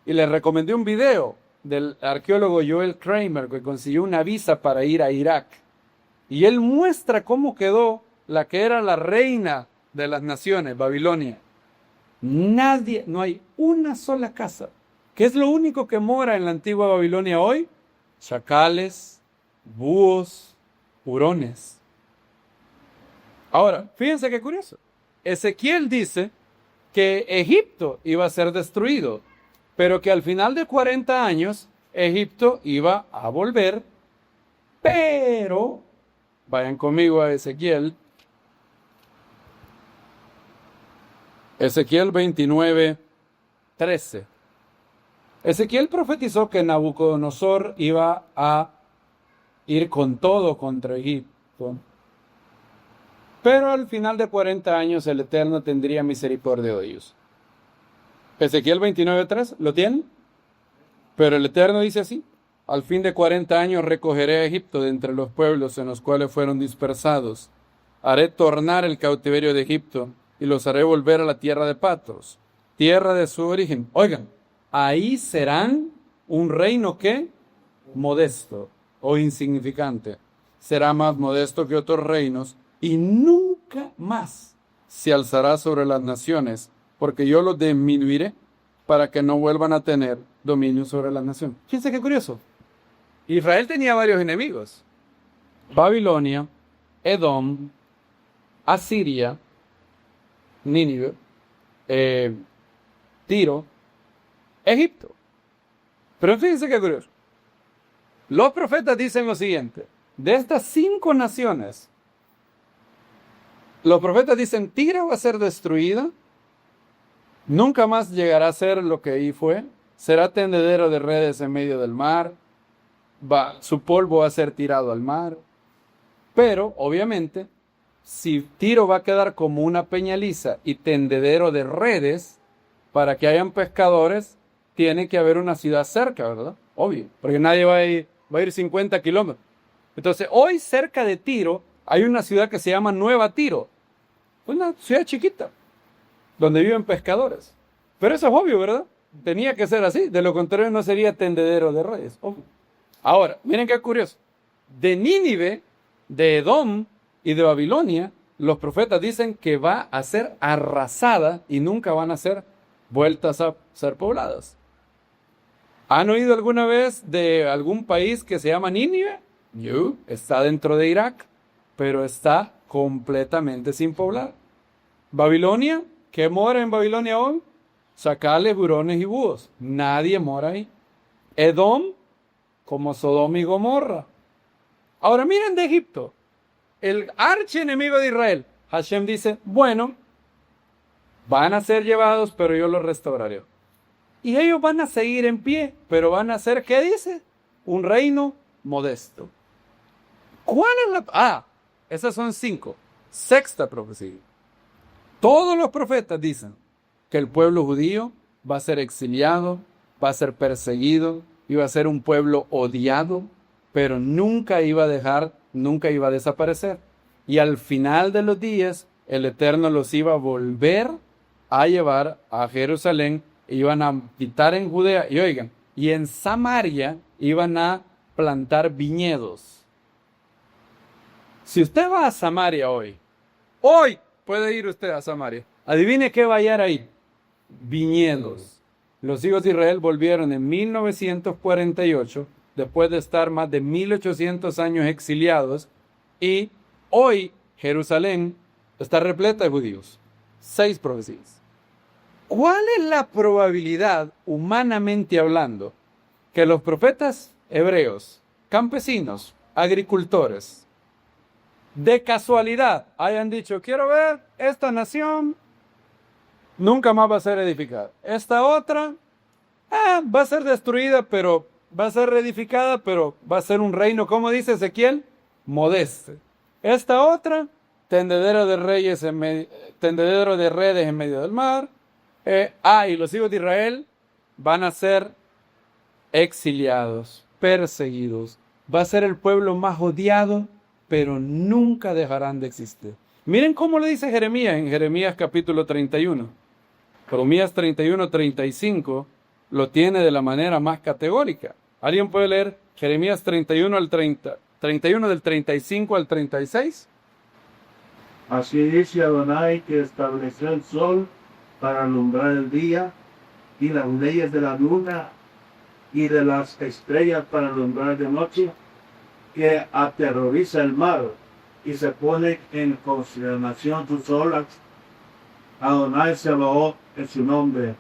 y les recomendé un video del arqueólogo Joel Kramer, que consiguió una visa para ir a Irak. Y él muestra cómo quedó la que era la reina de las naciones, Babilonia. No hay una sola casa. ¿Qué es lo único que mora en la antigua Babilonia hoy? Chacales, búhos, hurones. Ahora, fíjense qué curioso. Ezequiel dice que Egipto iba a ser destruido, pero que al final de 40 años Egipto iba a volver, pero, vayan conmigo a Ezequiel 29:13. Ezequiel profetizó que Nabucodonosor iba a ir con todo contra Egipto, pero al final de 40 años el Eterno tendría misericordia de ellos. Ezequiel 29:3, ¿lo tienen? Pero el Eterno dice así, al fin de 40 años recogeré a Egipto de entre los pueblos en los cuales fueron dispersados. Haré tornar el cautiverio de Egipto y los haré volver a la tierra de Patros, tierra de su origen. Oigan, ahí serán un reino que modesto o insignificante. Será más modesto que otros reinos y nunca más se alzará sobre las naciones, porque yo los disminuiré para que no vuelvan a tener dominio sobre las naciones. Fíjense qué curioso. Israel tenía varios enemigos. Babilonia, Edom, Asiria, Nínive, Tiro, Egipto. Pero fíjense qué curioso. Los profetas dicen lo siguiente. De estas 5 naciones, los profetas dicen, Tiro va a ser destruida, nunca más llegará a ser lo que ahí fue, será tendedero de redes en medio del mar, su polvo va a ser tirado al mar. Pero, obviamente, si Tiro va a quedar como una peñaliza y tendedero de redes, para que hayan pescadores, tiene que haber una ciudad cerca, ¿verdad? Obvio, porque nadie va a ir 50 kilómetros. Entonces, hoy cerca de Tiro hay una ciudad que se llama Nueva Tiro. Una ciudad chiquita, donde viven pescadores. Pero eso es obvio, ¿verdad? Tenía que ser así, de lo contrario no sería tendedero de redes. Obvio. Ahora, miren qué curioso. De Nínive, de Edom y de Babilonia, los profetas dicen que va a ser arrasada y nunca van a ser vueltas a ser pobladas. ¿Han oído alguna vez de algún país que se llama Nínive? No, está dentro de Irak, pero está completamente sin poblar. Babilonia, ¿qué mora en Babilonia hoy? Chacales, hurones y búhos. Nadie mora ahí. Edom, como Sodoma y Gomorra. Ahora miren de Egipto, el archienemigo de Israel. Hashem dice, bueno, van a ser llevados, pero yo los restauraré. Y ellos van a seguir en pie, pero van a ser, ¿qué dice? Un reino modesto. ¿Cuál es la...? Esas son 5. Sexta profecía. Todos los profetas dicen que el pueblo judío va a ser exiliado, va a ser perseguido, iba a ser un pueblo odiado, pero nunca iba a desaparecer. Y al final de los días, el Eterno los iba a volver a llevar a Jerusalén, iban a quitar en Judea, y oigan, y en Samaria iban a plantar viñedos. Si usted va a Samaria hoy puede ir usted a Samaria. Adivine qué va a hallar ahí. Viñedos. Los hijos de Israel volvieron en 1948, después de estar más de 1800 años exiliados, y hoy Jerusalén está repleta de judíos. 6 profecías. ¿Cuál es la probabilidad, humanamente hablando, que los profetas hebreos, campesinos, agricultores, de casualidad hayan dicho, quiero ver esta nación, nunca más va a ser edificada? Esta otra, va a ser destruida, pero va a ser reedificada, pero va a ser un reino, ¿cómo dice Ezequiel? Modesto. Esta otra, tendedero de redes en medio del mar. Y los hijos de Israel van a ser exiliados, perseguidos. Va a ser el pueblo más odiado, pero nunca dejarán de existir. Miren cómo le dice Jeremías en Jeremías capítulo 31. Jeremías 31, 35 lo tiene de la manera más categórica. ¿Alguien puede leer Jeremías 31 del 35 al 36? Así dice Adonai, que estableció el sol para alumbrar el día, y las leyes de la luna y de las estrellas para alumbrar de noche, que aterroriza el mar y se pone en consideración sus olas. Adonai Sebaot es su nombre.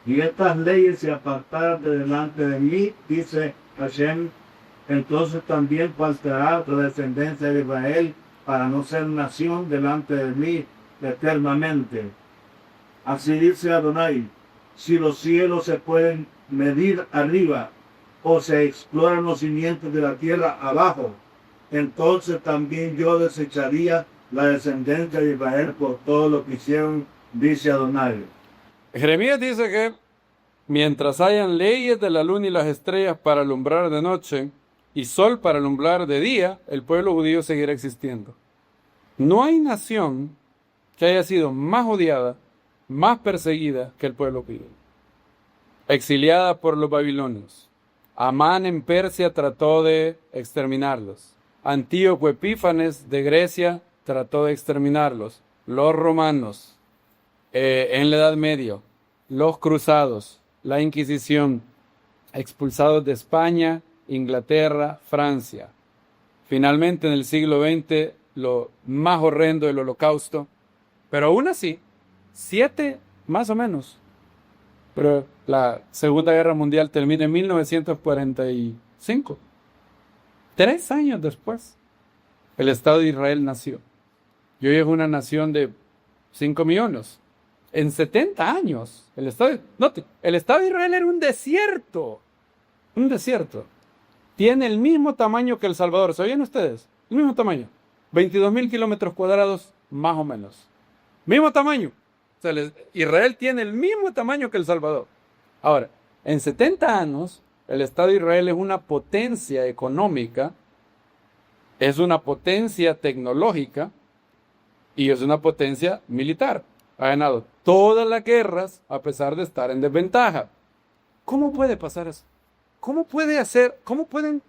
Y estas leyes se apartaron de delante de mí, dice Hashem, entonces también faltará la descendencia de Israel para no ser nación delante de mí eternamente. Así dice Adonai, si los cielos se pueden medir arriba, o se exploran los cimientos de la tierra abajo, entonces también yo desecharía la descendencia de Israel por todo lo que hicieron, dice Adonai. Jeremías dice que mientras hayan leyes de la luna y las estrellas para alumbrar de noche y sol para alumbrar de día, el pueblo judío seguirá existiendo. No hay nación que haya sido más odiada, más perseguida que el pueblo judío. Exiliada por los babilonios. Amán en Persia trató de exterminarlos. Antíoco Epífanes de Grecia trató de exterminarlos. Los romanos en la Edad Media, los cruzados, la Inquisición, expulsados de España, Inglaterra, Francia. Finalmente en el siglo XX, lo más horrendo del Holocausto. Pero aún así, 7 más o menos. Pero la Segunda Guerra Mundial termina en 1945. 3 años después, el Estado de Israel nació. Y hoy es una nación de 5 millones. En 70 años, el Estado de Israel era un desierto. Un desierto. Tiene el mismo tamaño que El Salvador. ¿Sabían ustedes? El mismo tamaño. 22,000 kilómetros cuadrados, más o menos. Mismo tamaño. O sea, Israel tiene el mismo tamaño que El Salvador. Ahora, en 70 años, el Estado de Israel es una potencia económica, es una potencia tecnológica y es una potencia militar. Ha ganado todas las guerras a pesar de estar en desventaja. ¿Cómo puede pasar eso? ¿Cómo pueden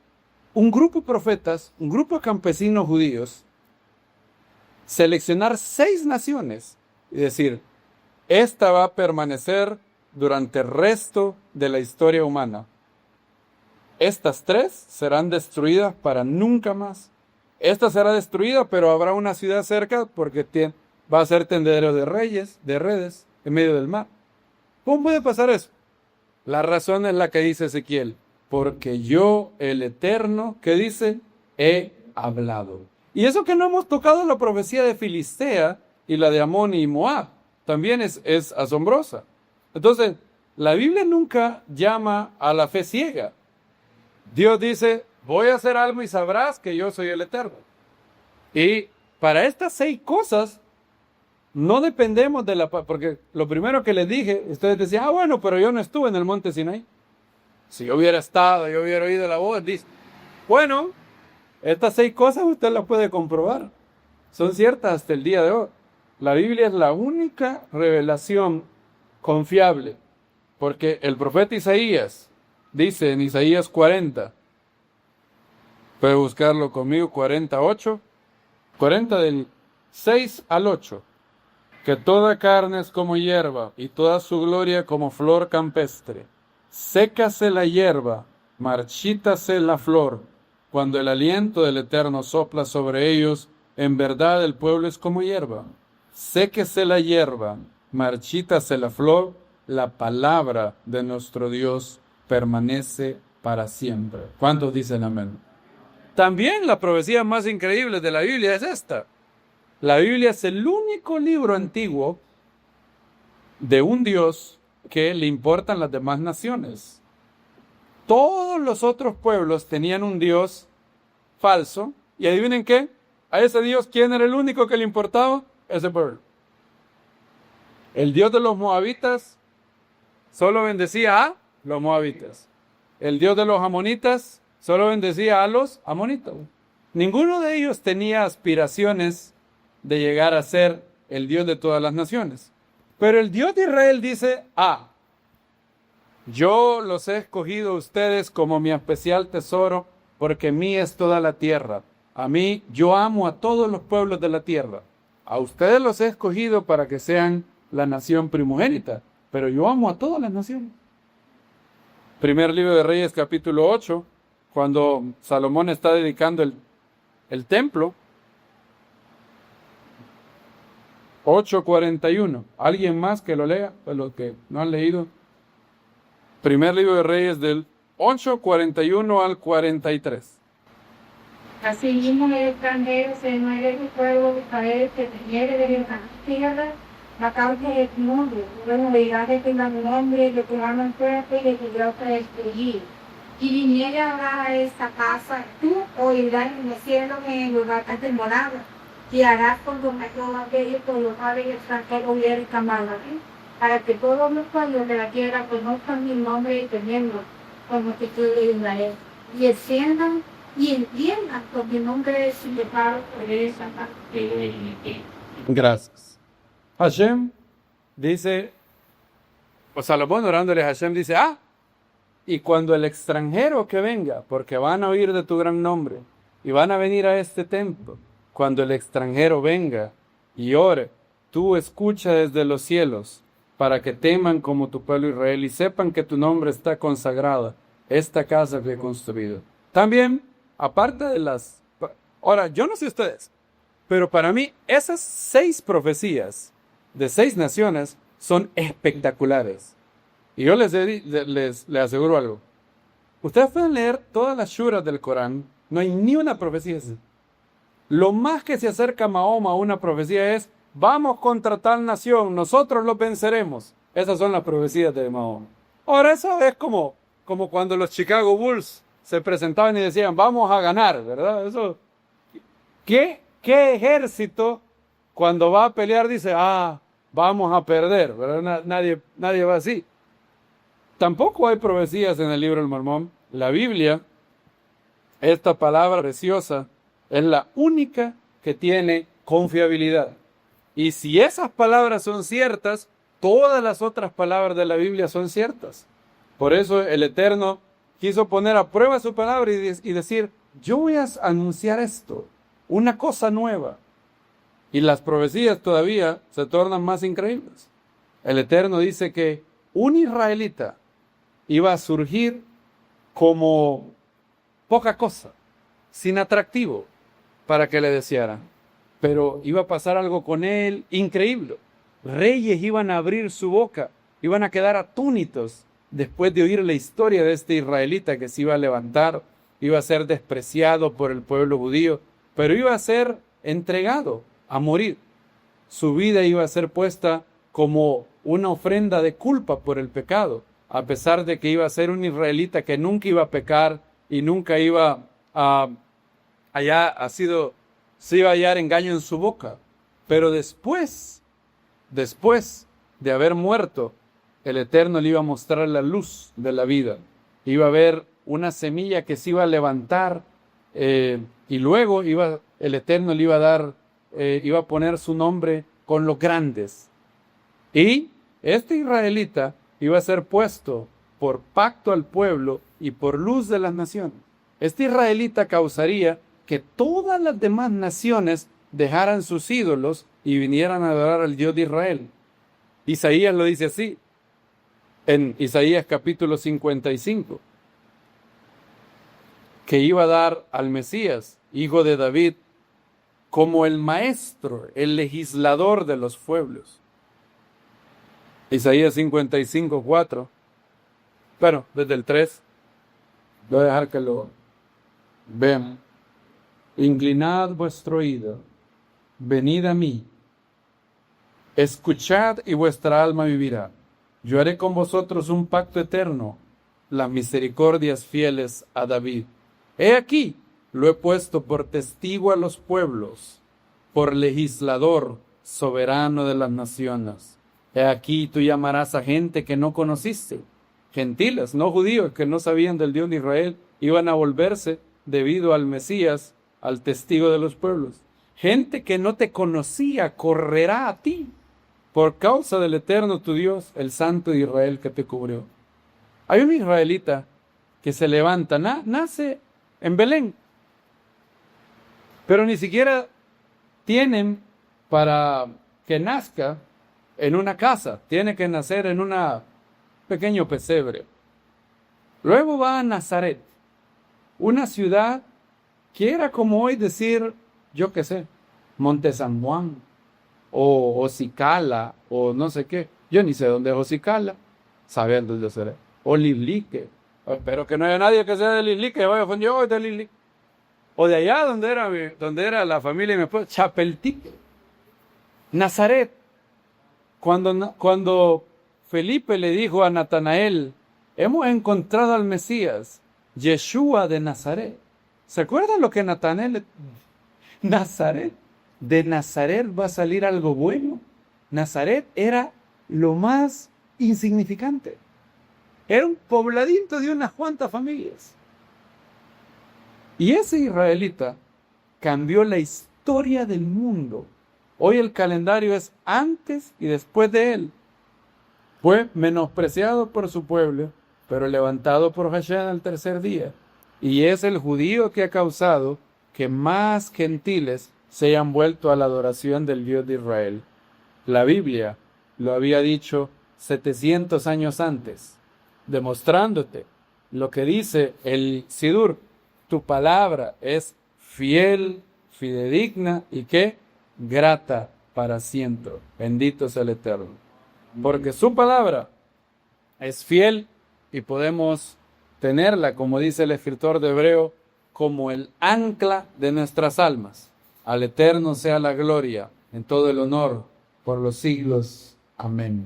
un grupo de profetas, un grupo de campesinos judíos, seleccionar 6 naciones y decir, esta va a permanecer durante el resto de la historia humana? Estas 3 serán destruidas para nunca más. Esta será destruida, pero habrá una ciudad cerca porque va a ser tendedero de redes en medio del mar. ¿Cómo puede pasar eso? La razón es la que dice Ezequiel. Porque yo, el Eterno, ¿qué dice? He hablado. Y eso que no hemos tocado la profecía de Filistea y la de Amón y Moab, también es asombrosa. Entonces, la Biblia nunca llama a la fe ciega. Dios dice, voy a hacer algo y sabrás que yo soy el Eterno. Y para estas 6 cosas, no dependemos de la... Porque lo primero que les dije, ustedes decían, bueno, pero yo no estuve en el monte Sinaí. Si yo hubiera estado, yo hubiera oído la voz, dice. Bueno, estas 6 cosas usted las puede comprobar. Son ciertas hasta el día de hoy. La Biblia es la única revelación confiable. Porque el profeta Isaías dice en Isaías 40, puede buscarlo conmigo, 48, 40 del 6 al 8, que toda carne es como hierba y toda su gloria como flor campestre. Sécase la hierba, marchítase la flor, cuando el aliento del Eterno sopla sobre ellos, en verdad el pueblo es como hierba. Séquese la hierba, marchítase la flor, la palabra de nuestro Dios permanece para siempre. ¿Cuántos dicen amén? También la profecía más increíble de la Biblia es esta. La Biblia es el único libro antiguo de un Dios que le importan las demás naciones. Todos los otros pueblos tenían un Dios falso. Y adivinen qué, a ese Dios, ¿quién era el único que le importaba? Ese pueblo. El Dios de los moabitas solo bendecía a los moabitas. El Dios de los amonitas solo bendecía a los amonitas. Ninguno de ellos tenía aspiraciones de llegar a ser el Dios de todas las naciones. Pero el Dios de Israel dice, yo los he escogido a ustedes como mi especial tesoro, porque mía es toda la tierra. A mí, yo amo a todos los pueblos de la tierra. A ustedes los he escogido para que sean la nación primogénita, pero yo amo a todas las naciones. Primer libro de Reyes, capítulo 8, cuando Salomón está dedicando el templo. 8:41. ¿Alguien más que lo lea? Pues los que no han leído. Primer libro de Reyes del 8:41 al 43. Asimismo, el extranjero se muere del pueblo de Israel que te quiere de la tierra, la causa de tu nombre. Bueno, dirás de tu nombre, de tu mano fuerte y de tu Dios te escogido. Y viniere ahora a esta casa, tú oirás en el cielo en el lugar que te moraba, y harás con tu mejor aquello por lo cual el extranjero hubiera clamado, para que todos los pueblos de la tierra conozcan mi nombre y tenerlo, como que tú de Israel, y enciendan y entiendan por mi nombre es separo por esa parte. Gracias. Hashem dice, o Salomón orándole a Hashem dice, y cuando el extranjero que venga, porque van a oír de tu gran nombre, y van a venir a este templo, cuando el extranjero venga y ore, tú escucha desde los cielos, para que teman como tu pueblo Israel y sepan que tu nombre está consagrada, esta casa que he construido. También, aparte de las... Ahora, yo no sé ustedes, pero para mí esas 6 profecías de 6 naciones son espectaculares. Y yo les aseguro algo. Ustedes pueden leer todas las shuras del Corán, no hay ni una profecía así. Lo más que se acerca a Mahoma a una profecía es, vamos contra tal nación, nosotros los venceremos. Esas son las profecías de Mahoma. Ahora eso es como cuando los Chicago Bulls se presentaban y decían, vamos a ganar, ¿verdad? Eso. ¿Qué ejército cuando va a pelear dice, vamos a perder, ¿verdad? Nadie va así. Tampoco hay profecías en el libro del Mormón. La Biblia, esta palabra preciosa, es la única que tiene confiabilidad. Y si esas palabras son ciertas, todas las otras palabras de la Biblia son ciertas. Por eso el Eterno quiso poner a prueba su palabra y decir, yo voy a anunciar esto, una cosa nueva. Y las profecías todavía se tornan más increíbles. El Eterno dice que un israelita iba a surgir como poca cosa, sin atractivo, para que le desearan. Pero iba a pasar algo con él increíble. Reyes iban a abrir su boca, iban a quedar atónitos después de oír la historia de este israelita que se iba a levantar, iba a ser despreciado por el pueblo judío, pero iba a ser entregado a morir. Su vida iba a ser puesta como una ofrenda de culpa por el pecado. a pesar de que iba a ser un israelita que nunca iba a pecar y nunca iba a se iba a hallar engaño en su boca. Pero después de haber muerto, el Eterno le iba a mostrar la luz de la vida. Iba a haber una semilla que se iba a levantar y luego el Eterno le iba a dar, iba a poner su nombre con los grandes. Y este israelita iba a ser puesto por pacto al pueblo y por luz de las naciones. Este israelita causaría que todas las demás naciones dejaran sus ídolos y vinieran a adorar al Dios de Israel. Isaías lo dice así, en Isaías capítulo 55, que iba a dar al Mesías, hijo de David, como el maestro, el legislador de los pueblos. Isaías 55, 4. Bueno, desde el 3. Voy a dejar que lo vean. Inclinad vuestro oído, venid a mí. Escuchad y vuestra alma vivirá. Yo haré con vosotros un pacto eterno, las misericordias fieles a David. He aquí, lo he puesto por testigo a los pueblos, por legislador soberano de las naciones. He aquí, tú llamarás a gente que no conociste. Gentiles, no judíos, que no sabían del Dios de Israel, iban a volverse debido al Mesías, al testigo de los pueblos. Gente que no te conocía correrá a ti por causa del Eterno tu Dios, el Santo de Israel que te cubrió. Hay un israelita que se levanta, nace en Belén, pero ni siquiera tienen para que nazca en una casa, tiene que nacer en un pequeño pesebre. Luego va a Nazaret, una ciudad que era como hoy decir, yo qué sé, Monte San Juan, o Ocicala, o no sé qué. Yo ni sé dónde es Ocicala, saber dónde será. O Lilique. Espero que no haya nadie que sea de Lilique, yo voy de Lilique. O de allá donde era la familia de mi esposa, Chapeltique. Nazaret. Cuando Felipe le dijo a Natanael, hemos encontrado al Mesías, Yeshua de Nazaret. ¿Se acuerdan lo que Natanael? Nazaret. De Nazaret va a salir algo bueno. Nazaret era lo más insignificante. Era un pobladito de unas cuantas familias. Y ese israelita cambió la historia del mundo. Hoy el calendario es antes y después de él. Fue menospreciado por su pueblo, pero levantado por Hashem al tercer día. Y es el judío que ha causado que más gentiles se hayan vuelto a la adoración del Dios de Israel. La Biblia lo había dicho 700 años antes, demostrándote lo que dice el Sidur. Tu palabra es fiel, fidedigna y ¿qué? Grata para siempre. Bendito sea el Eterno. Porque su palabra es fiel y podemos tenerla, como dice el escritor de Hebreo, como el ancla de nuestras almas. Al Eterno sea la gloria, en todo el honor, por los siglos. Amén.